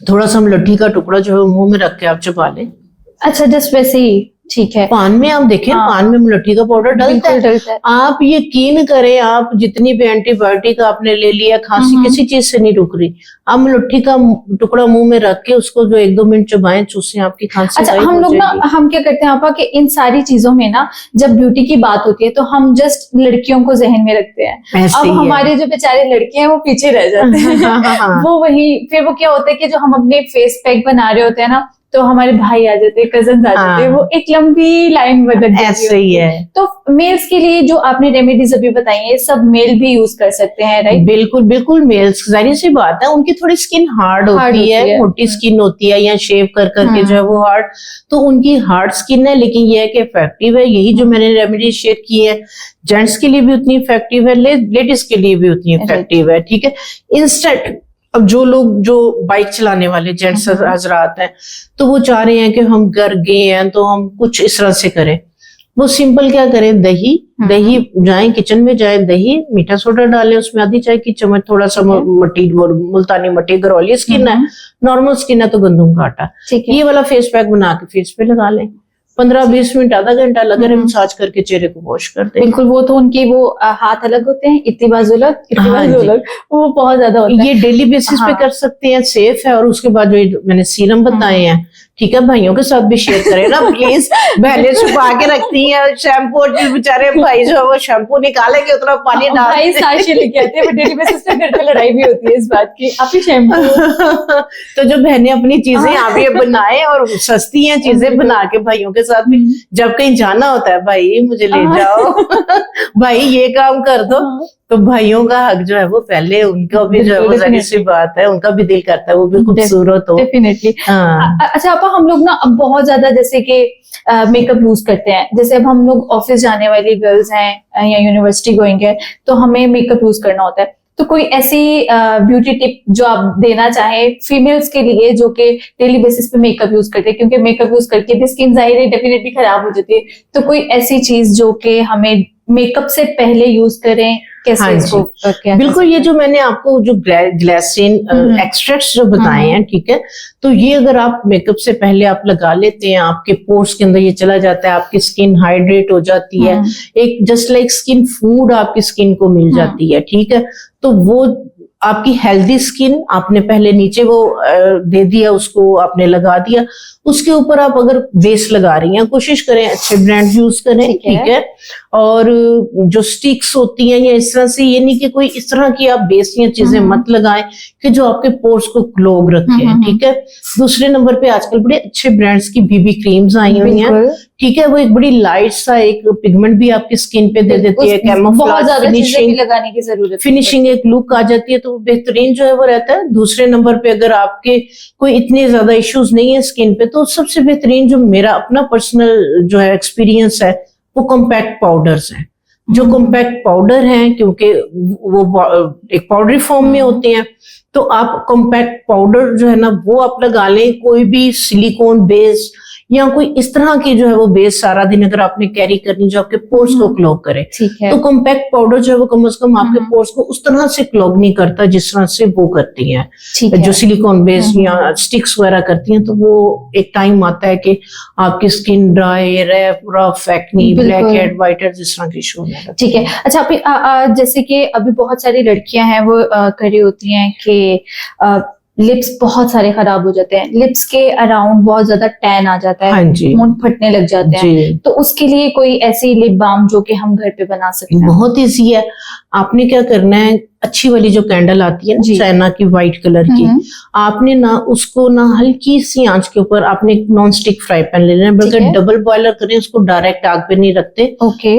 थोड़ा सा मुलट्ठी का टुकड़ा जो है मुंह में रख के आप चबा लें। अच्छा, जस्ट वैसे ही, ठीक है। पान में आप देखें, पान में मुलट्ठी का पाउडर डलता है। आप यकीन करें, आप जितनी भी एंटीबायोटिक आपने ले लिया, खांसी किसी चीज से नहीं रुक रही, आप मुलट्ठी का टुकड़ा मुंह में रख के उसको जो 1-2 मिनट चबाएं, चूसें, आपकी खांसी। अच्छा, हम लोग ना, हम क्या करते हैं आपा कि इन सारी चीजों में ना, जब ब्यूटी की बात होती है तो हम जस्ट लड़कियों को जहन में रखते हैं। अब हमारे जो बेचारे लड़के हैं वो पीछे रह जाते हैं। वो वही, फिर वो क्या होता है कि जो हम अपने फेस पैक बना रहे होते हैं ना, तो हमारे भाई आ जाते हैं, कजन आ जाते हैं, वो एक लंबी लाइन बदल जाती है। तो मेल्स के लिए जो आपने रेमेडीज अभी बताई है, सब मेल भी यूज कर सकते हैं, राइट? बिल्कुल बिल्कुल, मेल्स जाहिर सी बात है, उनकी थोड़ी स्किन हार्ड होती है, मोटी स्किन होती है, या शेव कर करके जो है वो हार्ड, तो उनकी हार्ड स्किन है, लेकिन ये है कि इफेक्टिव है। यही जो मैंने रेमेडीज शेयर की है, जेंट्स के लिए भी उतनी इफेक्टिव है, लेडीज के लिए भी उतनी इफेक्टिव है। ठीक है, इंस्टेंट, अब जो लोग जो बाइक चलाने वाले जेंट्स हजरात हैं, तो वो चाह रहे हैं कि हम घर गए हैं तो हम कुछ इस तरह से करें। वो सिंपल क्या करें, दही जाएं, किचन में जाएं, दही, मीठा सोडा डालें, उसमें आधी चाय की चम्मच थोड़ा सा मट्टी, मुल्तानी मट्टी, अगर ऑयली स्किन है, नॉर्मल स्किन है तो गंदम का आटा, ये वाला फेस पैक बना के फेस पे लगा लें। 15-20 मिनट, आधा घंटा लगा रहे, मसाज करके चेहरे को वॉश कर दें। बिल्कुल, वो तो उनकी वो हाथ अलग होते हैं, इतनी बाजू अलग, इतनी बाजू अलग, वो बहुत ज्यादा होता है। ये डेली बेसिस पे कर सकते हैं, सेफ है। और उसके बाद जो मैंने सीरम बताए हैं, ठीक है, भाइयों के साथ भी शेयर करें ना प्लीज। बहनें छुपा के रखती हैं शैम्पू, जिस बेचारे भाई जो है वो शैम्पू निकालेंगे उतना पानी डाल, भाई साशे लेके आते हैं, डेली बेसिस पे घर पे लड़ाई भी होती है इस बात की, आप ही शैम्पू। तो जो बहनें अपनी चीजें आप ये बनाए, और सस्ती हैं चीजें बना के भाइयों के साथ भी, जब कहीं जाना होता है, भाई मुझे ले जाओ, भाई ये काम कर दो, तो भाइयों का हक जो है वो पहले उनका भी जो है वो जाहिर सी बात है, उनका भी दिल करता है वो भी खूबसूरत हो। डेफिनेटली। अच्छा आपा, हम लोग ना अब बहुत ज्यादा जैसे कि मेकअप यूज करते हैं, जैसे अब हम लोग ऑफिस जाने वाली गर्ल्स हैं या यूनिवर्सिटी गोइंग है, तो हमें मेकअप यूज करना होता है। तो कोई ऐसी ब्यूटी टिप जो आप देना चाहें फीमेल्स के लिए जो कि डेली बेसिस पे मेकअप यूज करते हैं, क्योंकि मेकअप यूज करके भी स्किन जाहिर है डेफिनेटली खराब हो जाती है, तो कोई ऐसी चीज जो कि हमें मेकअप से पहले यूज करें, कैसे इसको बिल्कुल, ये जो मैंने आपको जो ग्लिसरीन एक्सट्रैक्ट्स जो बताए हैं, ठीक है, तो ये अगर आप मेकअप से पहले आप लगा लेते हैं, आपके पोर्स के अंदर ये चला जाता है, आपकी स्किन हाइड्रेट हो जाती है, एक जस्ट लाइक स्किन फूड आपकी स्किन को मिल जाती है। ठीक है, तो वो आपकी हेल्दी स्किन आपने पहले नीचे वो दे दिया, उसको आपने लगा दिया, उसके ऊपर आप अगर बेस लगा रही हैं, कोशिश करें अच्छे ब्रांड यूज करें। ठीक है, और जो स्टिक्स होती हैं या इस तरह से, ये नहीं कि कोई इस तरह की आप बेस या चीजें मत लगाएं कि जो आपके पोर्स को क्लोग रखे। ठीक है, दूसरे नंबर पे आजकल बड़े अच्छे ब्रांड्स की बीबी क्रीम्स आई हुई हैं। ठीक है, वो एक बड़ी लाइट सा एक पिगमेंट भी आपकी स्किन पे दे देती है, कैमोफ्लेज फिनिशिंग लगाने की जरूरत, फिनिशिंग एक लुक आ जाती है, तो बेहतरीन जो है वो रहता है। दूसरे नंबर पे अगर आपके कोई इतने ज्यादा इश्यूज नहीं है स्किन पे, तो सबसे बेहतरीन जो मेरा अपना पर्सनल जो है एक्सपीरियंस है, वो कॉम्पैक्ट पाउडर्स हैं। जो कॉम्पैक्ट पाउडर हैं, क्योंकि वो एक पाउडरी फॉर्म में होते हैं, तो आप कॉम्पैक्ट पाउडर जो है ना वो आप लगा लें। कोई भी सिलिकॉन बेस या कोई इस तरह की जो है वो बेस सारा दिन अगर आपने कैरी करनी जो आपके पोर्स को क्लॉग करे, तो कॉम्पैक्ट पाउडर जो है वो कम से कम आपके पोर्स को उस तरह से क्लॉग नहीं करता जिस तरह से वो करती हैं जो सिलिकॉन बेस या स्टिक्स वगैरह करती हैं। तो वो एक टाइम आता है कि आपकी skin dry, rough, rough, acne, black head, white head, इस तरह की इशू होने लगते हैं। ठीक है, अच्छा अभी जैसे कि अभी बहुत सारी लड़कियां हैं वो करी होती हैं कि लिप्स बहुत सारे खराब हो जाते हैं, लिप्स के अराउंड बहुत ज्यादा टैन आ जाता है, होंठ फटने लग जाते हैं, तो उसके लिए कोई ऐसी लिप बाम जो कि हम घर पे बना सकते हैं? बहुत ईजी है। आपने क्या करना है, अच्छी वाली जो कैंडल आती है ना चाइना की व्हाइट कलर की, आपने ना उसको ना हल्की सी आंच के ऊपर आपने एक नॉन स्टिक फ्राई पैन ले लेना, बल्कि डबल बॉयलर करें, उसको डायरेक्ट आग पे नहीं रखते,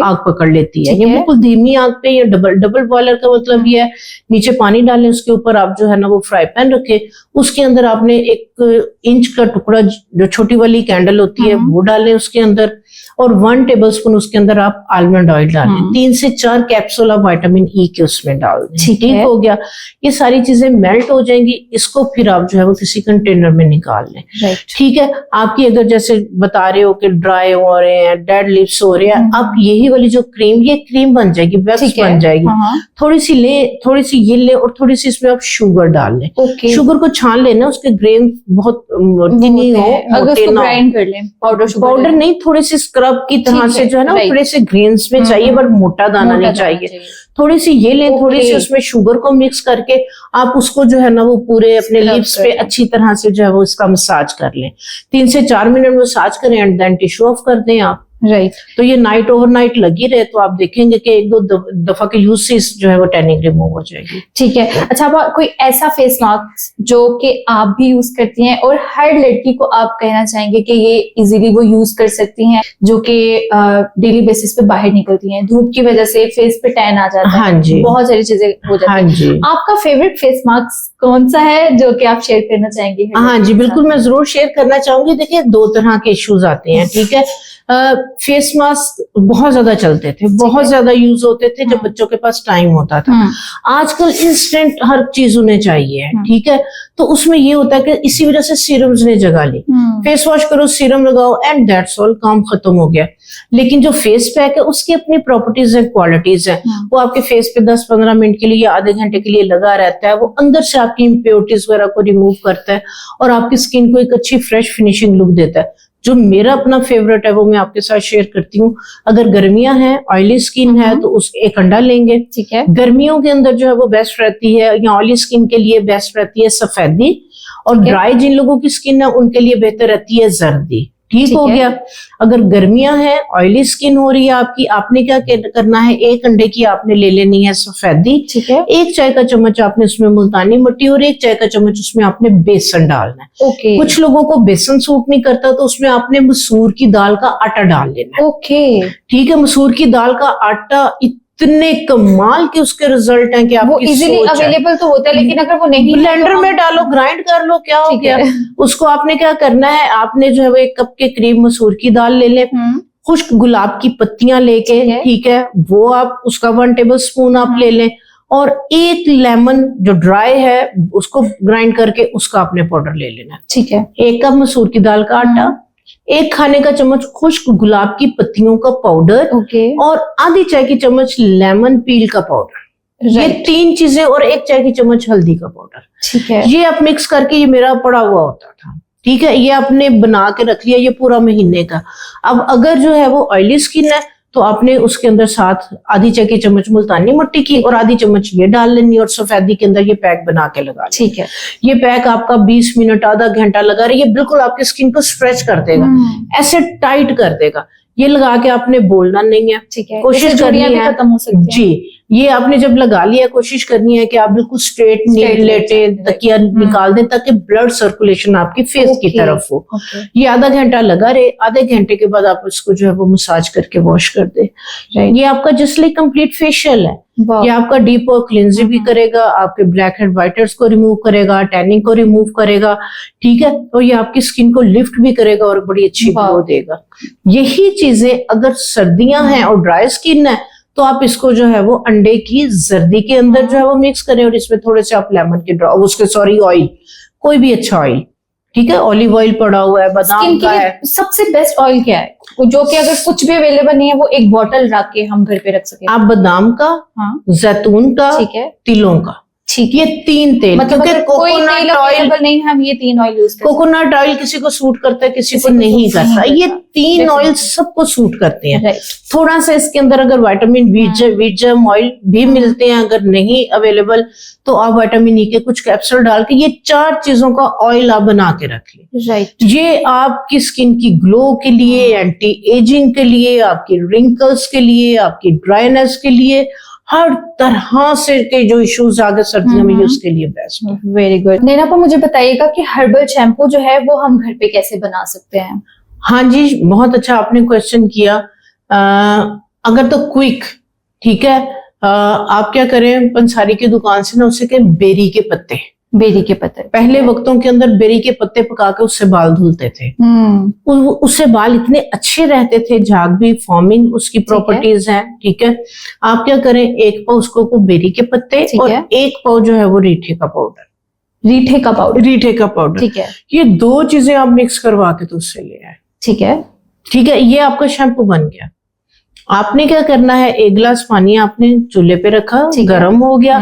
आग पकड़ लेती है। ये बिल्कुल धीमी आग पे, या डबल बॉयलर का मतलब ये है नीचे पानी डालें, उसके ऊपर आप जो है ना वो फ्राई पैन रखें, उसके अंदर आपने 1 इंच का टुकड़ा जो छोटी वाली कैंडल होती है वो डालें उसके अंदर, और 1 टेबलस्पून उसके अंदर आप आलमंड ऑयल डालें, 3 से 4 कैप्सूल आप विटामिन ई के उसमें डाल दें। ठीक हो गया, ये सारी चीजें मेल्ट हो जाएंगी, इसको फिर आप जो है वो किसी कंटेनर में निकाल लें। ठीक है, आपकी अगर जैसे बता रहे हो कि ड्राई हो रहे हैं, डेड लिप्स हो रहे हैं, आप यही वाली जो क्रीम, ये क्रीम बन जाएगी, वैक्स बन जाएगी, थोड़ी सी ये ले और थोड़ी सी इसमें आप शुगर डाल लें। शुगर को छान लेना, उसके ग्रेन बहुत टिनी हो, ग्राइंड कर लें, पाउडर नहीं, थोड़ी सी स्क्रब की तरह से जो है ना थोड़े से ग्रेन्स में चाहिए, बट मोटा दाना नहीं चाहिए। थोड़ी सी ये लें, थोड़ी सी उसमें शुगर को मिक्स करके आप उसको जो है ना वो पूरे अपने लिप्स पे अच्छी तरह से जो है वो इसका मसाज कर लें। 3 से 4 मिनट मसाज करें एंड देन टिश्यू ऑफ कर दें आप। तो ये नाइट ओवरनाइट लगी रहे तो आप देखेंगे कि 1-2 दफा के यूज से जो है वो टैनिंग रिमूव हो जाएगी। ठीक है। अच्छा, आप कोई ऐसा फेस मास्क जो कि आप भी यूज करती हैं और हर लड़की को आप कहना चाहेंगे कि ये इजीली वो यूज कर सकती हैं, जो कि डेली बेसिस पे बाहर निकलती हैं, धूप की वजह से फेस पे टैन आ जाता है, हाँ जी, बहुत सारी चीजें हो जाती हैं। आपका फेवरेट फेस मास्क कौन सा है जो कि आप शेयर करना चाहेंगे? हाँ जी, बिल्कुल, मैं जरूर शेयर करना चाहूंगी। देखिए, 2 तरह के इश्यूज आते हैं। ठीक है, फेस मास्क बहुत ज्यादा चलते थे, बहुत ज्यादा यूज होते थे जब बच्चों के पास टाइम होता था। आजकल इंस्टेंट हर चीज उन्हें चाहिए। ठीक है, तो उसमें ये होता है कि इसी वजह से सीरम्स ने जगह ली। फेस वॉश करो, सीरम लगाओ एंड दैट्स ऑल, काम खत्म हो गया। लेकिन जो फेस पैक है उसकी अपनी प्रॉपर्टीज है, क्वालिटीज है। वो आपके फेस पे 10-15 मिनट के लिए या आधे घंटे के लिए लगा रहता है, वो अंदर से आपकी इम्प्योरिटीज वगैरह को रिमूव करता है और आपकी स्किन को एक अच्छी फ्रेश फिनिशिंग लुक देता है। जो मेरा अपना फेवरेट है वो मैं आपके साथ शेयर करती हूँ। अगर गर्मियां हैं, ऑयली स्किन है, तो उस 1 अंडा लेंगे। ठीक है, गर्मियों के अंदर जो है वो बेस्ट रहती है, या ऑयली स्किन के लिए बेस्ट रहती है सफेदी, और ड्राई जिन लोगों की स्किन है उनके लिए बेहतर रहती है जर्दी। ठीक हो गया। अगर गर्मियां हैं, ऑयली स्किन हो रही है आपकी, आपने क्या करना है, 1 अंडे की आपने ले लेनी है सफेदी। ठीक है, 1 चाय का चम्मच आपने उसमें मुल्तानी मिट्टी और 1 चाय का चम्मच उसमें आपने बेसन डालना है। कुछ लोगों को बेसन सूट नहीं करता तो उसमें आपने मसूर की दाल का आटा डाल लेना है। ठीक है, मसूर की दाल का आटा इतने कमाल के उसके रिजल्ट हैं कि आपकी इजीली अवेलेबल तो होता है, लेकिन अगर वो नहीं, ब्लेंडर में डालो, ग्राइंड कर लो, क्या हो गया। उसको आपने क्या करना है, आपने जो है वो 1 कप के करीब मसूर की दाल ले ले, खुश्क गुलाब की पत्तियां लेके, ठीक है, वो आप उसका 1 टेबल स्पून आप ले लें, और 1 लेमन जो ड्राई है उसको ग्राइंड करके उसका आपने पाउडर ले लेना। ठीक है, 1 कप मसूर की दाल का आटा, 1 खाने का चम्मच खुश्क गुलाब की पत्तियों का पाउडर, और आधी चाय की चम्मच लेमन पील का पाउडर। ये 3 चीजें, और 1 चाय की चम्मच हल्दी का पाउडर। ठीक है, ये आप मिक्स करके, ये मेरा पड़ा हुआ होता था। ठीक है, ये आपने बना के रख लिया, ये पूरा महीने का। अब अगर जो है वो ऑयली स्किन है तो आपने उसके अंदर साथ आधी चाय की चम्मच मुल्तानी मिट्टी की और आधी चम्मच ये डाल लेनी, और सफेदी के अंदर ये पैक बना के लगा। ठीक है, ये पैक आपका 20 मिनट आधा घंटा लगा रही है, बिल्कुल आपकी स्किन को स्ट्रेच कर देगा, ऐसे टाइट कर देगा। ये लगा के आपने बोलना नहीं है। ठीक है, कोशिश करनी है खत्म हो सकती है जी। ये आपने जब लगा लिया, कोशिश करनी है कि आप बिल्कुल स्ट्रेट लेटे, तकिया निकाल दें ताकि ब्लड सर्कुलेशन आपकी फेस की तरफ हो। ये आधा घंटा लगा रहे, आधे घंटे के बाद आप उसको जो है वो मसाज करके वॉश कर दे। ये आपका जस्ट लाइक कंप्लीट फेशियल है। ये आपका डीप और क्लिंजिंग भी करेगा, आपके ब्लैक हेड व्हाइटर्स को रिमूव करेगा, टैनिंग को रिमूव करेगा। ठीक है, और ये आपकी स्किन को लिफ्ट भी करेगा और बड़ी अच्छी ग्लो देगा। यही चीजें अगर सर्दियां हैं और ड्राई स्किन है तो आप इसको जो है वो अंडे की जर्दी के अंदर जो है वो मिक्स करें, और इसमें थोड़े से आप लेमन के ऑयल, कोई भी अच्छा ऑयल, ठीक है, ऑलिव ऑयल पड़ा हुआ है, बादाम का है। सबसे बेस्ट ऑयल क्या है जो कि अगर कुछ भी अवेलेबल नहीं है वो 1 बॉटल रख के हम घर पे रख सके? आप बादाम का, जैतून का, ठीक है, तिलों का, ठीक, ये 3 तेल, मतलब कोकोनट ऑयल नहीं, हम ये 3 ऑयल यूज करते हैं। कोकोनट ऑयल किसी को सूट करता है, किसी को नहीं करता। ये 3 ऑयल सबको सूट करते हैं। थोड़ा सा इसके अंदर अगर विटामिन वीटजम ऑयल भी मिलते हैं, अगर नहीं अवेलेबल तो आप विटामिन ई के कुछ कैप्सूल डाल के ये 4 चीजों का ऑयल आप बना के रख लें। ये आपकी स्किन की ग्लो के लिए, एंटी एजिंग के लिए, आपकी रिंकल्स के लिए, आपकी ड्राइनेस के लिए, हर तरह से के जो इश्यूज आ गए सर्दियों में, ये उसके लिए बेस्ट है। Very good. नैना, मुझे बताइएगा कि हर्बल शैम्पू जो है वो हम घर पे कैसे बना सकते हैं? हाँ जी, बहुत अच्छा आपने क्वेश्चन किया। अगर तो क्विक, ठीक है, आप क्या करें, पंसारी की दुकान से ना उसे के बेरी के पत्ते, बेरी के पत्ते, पहले वक्तों के अंदर बेरी के पत्ते पका के उससे बाल धुलते थे। उससे बाल इतने अच्छे रहते थे, झाग भी, फॉर्मिंग उसकी प्रॉपर्टीज हैं, ठीक है। आप क्या करें, एक पाव उसको बेरी के पत्ते और एक पाव जो है वो रीठे का पाउडर, रीठे का पाउडर, ठीक है, ये दो चीजें आप मिक्स करवा के तो उससे ले आए, ठीक है, ठीक है। ये आपका शैम्पू बन गया। आपने क्या करना है, एक गिलास पानी आपने चूल्हे पे रखा, गर्म हो गया।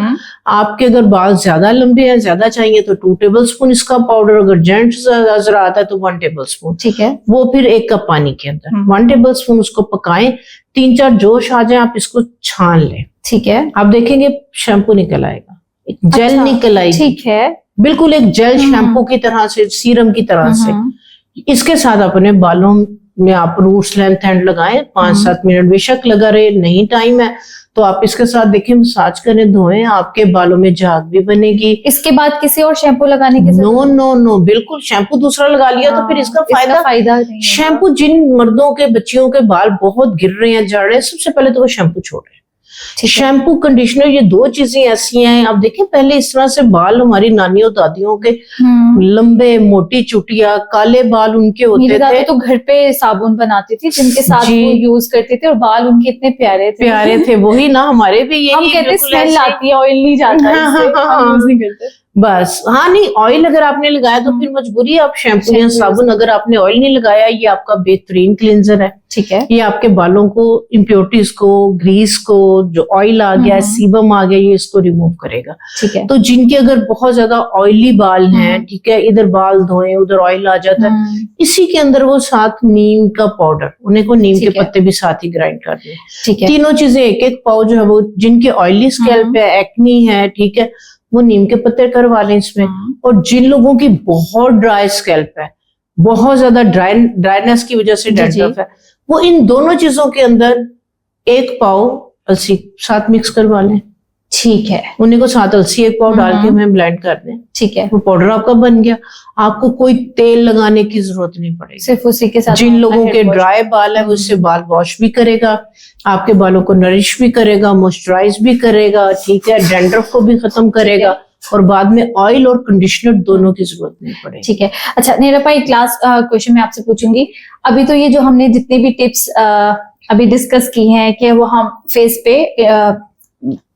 आपके अगर बाल ज्यादा लंबे हैं, ज्यादा चाहिए तो 2 टेबलस्पून इसका पाउडर, अगर जेंट्स नजर आता है तो 1 टेबलस्पून, ठीक है। वो फिर 1 कप पानी के अंदर 1 टेबलस्पून उसको पकाएं, 3-4 जोश आ जाए, आप इसको छान लें, ठीक है। आप देखेंगे शैम्पू निकल आएगा, एक जेल निकल आएगी, ठीक है, बिल्कुल एक जेल शैम्पू की तरह से, सीरम की तरह से। इसके साथ अपने बालों में आप रूट्स लेंथ एंड लगाएं, 5-7 मिनट बेशक लगा रहे, नहीं टाइम है तो आप इसके साथ देखिए मसाज करें, धोएं, आपके बालों में झाग भी बनेगी। इसके बाद किसी और शैम्पू लगाने की नो, बिल्कुल शैम्पू दूसरा लगा लिया तो फिर इसका फायदा शैम्पू, जिन मर्दों के, बच्चियों के बाल बहुत गिर रहे हैं, झड़ रहे हैं, सबसे पहले तो वो शैम्पू छोड़े। शैम्पू, कंडीशनर, ये 2 चीजें ऐसी हैं। आप देखिए पहले इस तरह से बाल हमारी नानियों दादियों के लंबे, मोटी चुटिया, काले बाल उनके होते थे, तो घर पे साबुन बनाती थी जिनके साथ वो यूज करते थे और बाल उनके इतने प्यारे थे। वही ना, हमारे भी यही, हम कहते स्मेल आती है, ऑयल नहीं जाता है, हम यूज नहीं करते बस। हाँ नहीं, ऑयल अगर आपने लगाया तो फिर मजबूरी है, आप शैम्पू या साबुन, अगर आपने ऑयल नहीं लगाया, ये आपका बेहतरीन क्लींजर है, ठीक है। ये आपके बालों को, इम्प्योरिटीज को, ग्रीस को, जो ऑयल आ गया, सीबम आ गया, ये इसको रिमूव करेगा, ठीक है। तो जिनके अगर बहुत ज्यादा ऑयली बाल हैं, ठीक है, इधर बाल धोए, उधर ऑयल आ जाता है, इसी के अंदर वो साथ नीम का पाउडर, उन्हें को नीम के पत्ते भी साथ ही ग्राइंड कर दें, ठीक है। तीनों चीजें 1-1 पाव जो है वो, जिनके ऑयली स्कैल्प है, एक्नी है, ठीक है, वो नीम के पत्ते करवा लें इसमें। और जिन लोगों की बहुत ड्राई स्कैल्प है, बहुत ज्यादा ड्राइनेस की वजह से डैंड्रफ है, वो इन दोनों चीजों के अंदर 1 पाव अलसी साथ मिक्स करवा लें, ठीक है। उन्हीं को साथ अलसी 1 पाव डाल के हमें ब्लेंड कर दें, ठीक है। वो पाउडर आपका बन गया, आपको कोई तेल लगाने की जरूरत नहीं पड़ेगी, सिर्फ उसी के साथ। जिन लोगों के ड्राई बाल है, उससे बाल वॉश भी करेगा, आपके बालों को नरिश भी करेगा, मॉइस्चराइज भी करेगा, ठीक है, डैंड्रफ को भी खत्म करेगा, और बाद में ऑयल और कंडीशनर दोनों की जरूरत नहीं पड़ेगी, ठीक है। अच्छा निरपा, एक लास्ट क्वेश्चन मैं आपसे पूछूंगी। अभी तो ये जो हमने जितनी भी टिप्स अभी डिस्कस की हैं कि वो हम फेस पे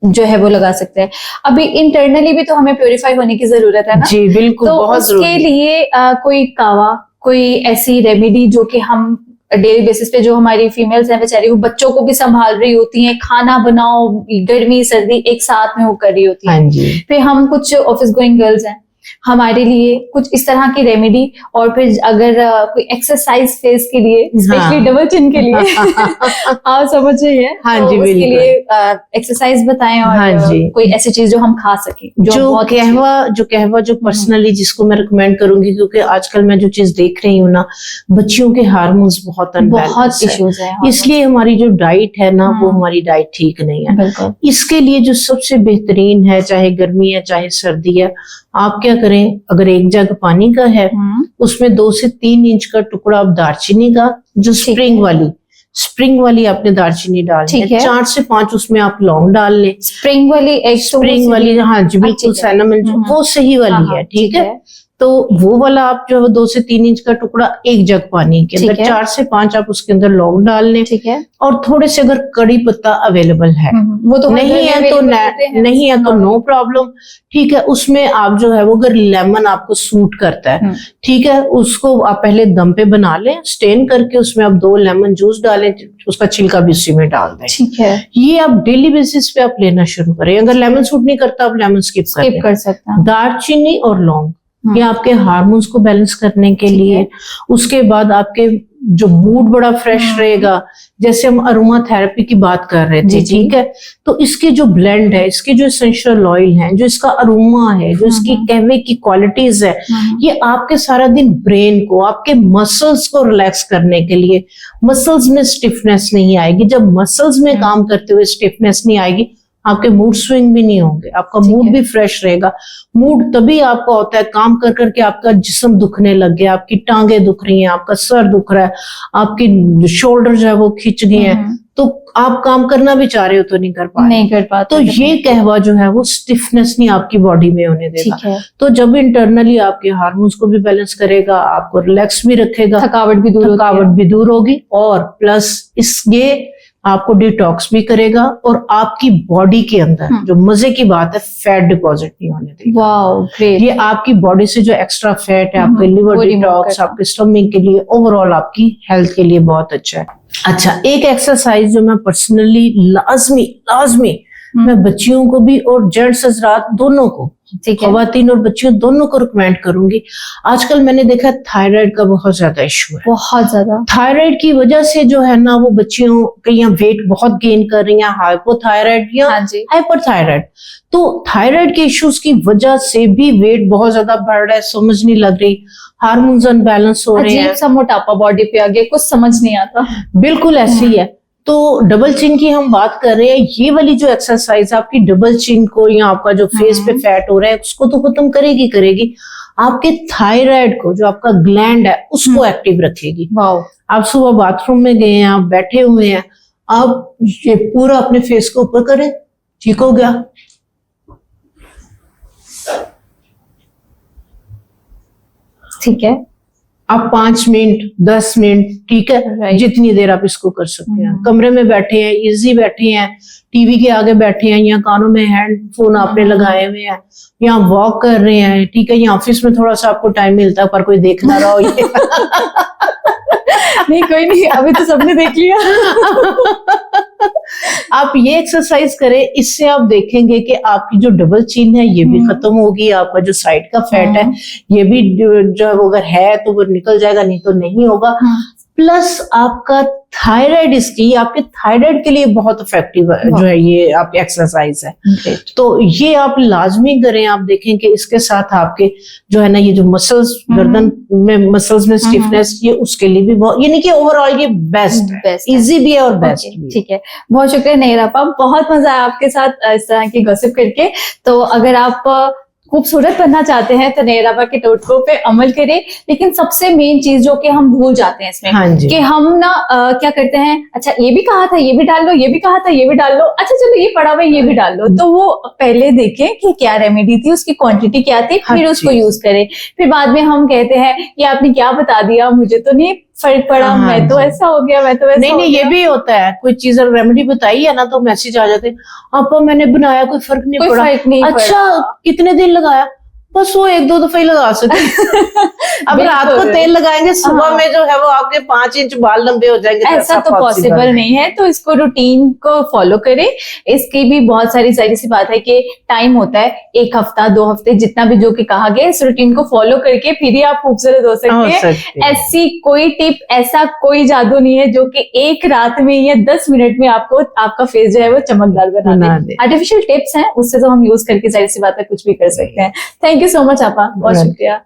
जो है वो लगा सकते हैं, अभी इंटरनली भी तो हमें प्योरीफाई होने की जरूरत है ना? जी बिल्कुल, तो बहुत उसके लिए कोई कावा, कोई ऐसी रेमेडी जो कि हम डेली बेसिस पे, जो हमारी फीमेल्स हैं बेचारी, वो बच्चों को भी संभाल रही होती हैं, खाना बनाओ, गर्मी सर्दी एक साथ में वो कर रही होती है, फिर हम कुछ ऑफिस गोइंग गर्ल्स हैं, हमारे लिए कुछ इस तरह की रेमेडी, और फिर अगर कोई एक्सरसाइज फेस के लिए, स्पेशली डबल चिन के लिए आप समझ रही हैं, हाँ तो जी, उसके लिए एक्सरसाइज बताएं, और हाँ कोई ऐसी चीज जो हम खा सके, जो कहवा जो पर्सनली जिसको मैं रिकमेंड करूंगी, क्योंकि आजकल मैं जो चीज देख रही हूँ ना, बच्चियों के हार्मोन्स बहुत इश्यूज है, इसलिए हमारी जो डाइट है ना, वो हमारी डाइट ठीक नहीं है। इसके लिए जो सबसे बेहतरीन है, चाहे गर्मी है चाहे सर्दी है, आप क्या करें, अगर 1 जग पानी का है, उसमें 2 से 3 इंच का टुकड़ा आप दालचीनी का, जो स्प्रिंग वाली आपने दालचीनी डालनी है, 4 से 5 उसमें आप लौंग डाल लें। स्प्रिंग वाली, हाँ जी बिल्कुल, सिनेमन वो सही वाली है, ठीक है। तो वो वाला आप जो है 2 से 3 इंच का टुकड़ा 1 जग पानी के अंदर, 4 से 5 आप उसके अंदर लौंग डाल लें, ठीक है। और थोड़े से अगर कड़ी पत्ता अवेलेबल है, वो तो नहीं है तो नो प्रॉब्लम, ठीक है। उसमें आप जो है वो, अगर लेमन आपको सूट करता है, ठीक है, उसको आप पहले दम पे बना लें, स्टेन करके उसमें आप 2 लेमन जूस डालें, उसका छिलका भी उसी में डाल दें, ठीक है। ये आप डेली बेसिस पे आप लेना शुरू करें। अगर लेमन सूट नहीं करता, आप लेमन स्किप कर सकते हैं। दालचीनी और लौंग, ये आपके हार्मोन्स को बैलेंस करने के लिए। उसके बाद आपके जो मूड बड़ा फ्रेश रहेगा, जैसे हम अरोमा थेरेपी की बात कर रहे थे, ठीक है, तो इसके जो ब्लेंड है, इसके जो एसेंशियल ऑयल है, जो इसका अरोमा है, जो इसकी कहवे की क्वालिटीज है, ये आपके सारा दिन ब्रेन को, आपके मसल्स को रिलैक्स करने के लिए, मसल्स में स्टिफनेस नहीं आएगी। जब मसल्स में काम करते हुए स्टिफनेस नहीं आएगी, आपके मूड स्विंग भी नहीं होंगे, आपका मूड भी फ्रेश रहेगा। मूड तभी आपका होता है काम कर करके आपका जिस्म दुखने लग गया, आपकी टांगे दुख रही हैं, आपका सर दुख रहा है, आपकी शोल्डर जो है वो खिंच गए हैं, तो आप काम करना भी चाह रहे हो तो नहीं कर पाते। तो ये कहवा जो है वो स्टिफनेस नहीं आपकी बॉडी में होने देगा। तो जब इंटरनली आपके हार्मोन्स को भी बैलेंस करेगा, आपको रिलैक्स भी रखेगा, थकावट भी दूर होगी, और प्लस ये आपको डिटॉक्स भी करेगा, और आपकी बॉडी के अंदर जो मजे की बात है, फैट डिपॉजिट नहीं होने देगा। Wow, great. ये आपकी बॉडी से जो एक्स्ट्रा फैट है, आपके लिवर डिटॉक्स, आपके स्टमक के लिए, ओवरऑल आपकी हेल्थ के लिए बहुत अच्छा है। अच्छा, एक एक्सरसाइज जो मैं पर्सनली लाजमी मैं बच्चियों को भी और जेंट्स हजरात दोनों को, खवातीन और बच्चियों दोनों को रिकमेंड करूंगी। आजकल मैंने देखा थायराइड का बहुत ज्यादा इशू है, बहुत ज्यादा। थायराइड की वजह से जो है ना वो बच्चियों कहीं वेट बहुत गेन कर रही हैं, हाइपोथायराइड या हाइपरथायराइड। तो थायराइड के इश्यूज की वजह से भी वेट बहुत ज्यादा बढ़ रहा है, समझ नहीं लग रही, हार्मोन्स अनबैलेंस हो रहे हैं, अजीब सा मोटापा बॉडी पे आ गया, कुछ समझ नहीं आता। बिल्कुल ऐसे ही है। तो डबल चिन की हम बात कर रहे हैं, ये वाली जो एक्सरसाइज आपकी डबल चिन को या आपका जो फेस पे फैट हो रहा है उसको तो खत्म करेगी, आपके थायराइड को, जो आपका ग्लैंड है, उसको एक्टिव रखेगी। आप सुबह बाथरूम में गए हैं, आप बैठे हुए हैं, आप ये पूरा अपने फेस को ऊपर करें, ठीक हो गया। ठीक है, आप 5 मिनट 10 मिनट, ठीक है, जितनी देर आप इसको कर सकते हैं। कमरे में बैठे हैं, इजी बैठे हैं, टीवी के आगे बैठे हैं, या कानों में हेडफोन आपने लगाए हुए हैं, या वॉक कर रहे हैं, ठीक है, या ऑफिस में थोड़ा सा आपको टाइम मिलता है पर कोई देख ना रहा हो ये नहीं, कोई नहीं, अभी तो सबने देख लिया। आप ये एक्सरसाइज करें, इससे आप देखेंगे कि आपकी जो डबल चिन है ये भी खत्म होगी, आपका जो साइड का फैट है ये भी जो अगर है तो वो निकल जाएगा, नहीं तो नहीं होगा। प्लस आपका थायराइड, इसकी आपके थायराइड के लिए बहुत इफेक्टिव जो है ये आपकी एक्सरसाइज है। तो ये आप लाजमी करें, आप देखें कि इसके साथ आपके जो है ना ये जो मसल्स, गर्दन में मसल्स में स्टिफनेस, ये उसके लिए भी बहुत, यानी कि ओवरऑल ये बेस्ट इजी भी है और बेस्ट भी। ठीक है, बहुत शुक्रिया नैयर आपा, बहुत मजा आया आपके साथ इस तरह की गॉसिप करके। तो अगर आप खूबसूरत बनना चाहते हैं तो नैयर आपा के टोटकों पे अमल करें, लेकिन सबसे मेन चीज जो कि हम भूल जाते हैं इसमें, कि हम ना क्या करते हैं, अच्छा ये भी कहा था ये भी डाल लो, ये भी कहा था ये भी डाल लो, अच्छा चलो ये पड़ा हुआ ये भी डाल लो। तो वो पहले देखें कि क्या रेमेडी थी, उसकी क्वांटिटी क्या थी, फिर उसको यूज करें। फिर बाद में हम कहते हैं कि आपने क्या बता दिया, मुझे तो नहीं फर्क पड़ा, मैं तो ऐसा हो गया, मैं तो ऐसा नहीं, ये भी होता है, कोई चीज रेमेडी बताई है ना तो मैसेज आ जाते हैं, आपा मैंने बनाया कोई फर्क नहीं पड़ा। अच्छा, कितने दिन लगाया? बस वो 1-2 दफा ही लगा सके। अब रात को तेल लगाएंगे, सुबह में जो है वो आपके 5 इंच बाल लंबे हो जाएंगे। ऐसा तो पॉसिबल नहीं है। तो इसको रूटीन को फॉलो करें। इसकी भी बहुत सारी सी बात है कि टाइम होता है, 1 हफ्ता 2 हफ्ते, जितना भी जो कि कहा गया, इस रूटीन को फॉलो करके फिर ही आप खूबसूरत हो सकते हैं। ऐसी कोई टिप, ऐसा कोई जादू नहीं है जो कि एक रात में या 10 मिनट में आपको आपका फेस जो है वो चमकदार बना दे। आर्टिफिशियल टिप्स हैं, उससे तो हम यूज करके सी बात है कुछ भी कर सकते हैं। थैंक यू सो मच आपा, बहुत शुक्रिया।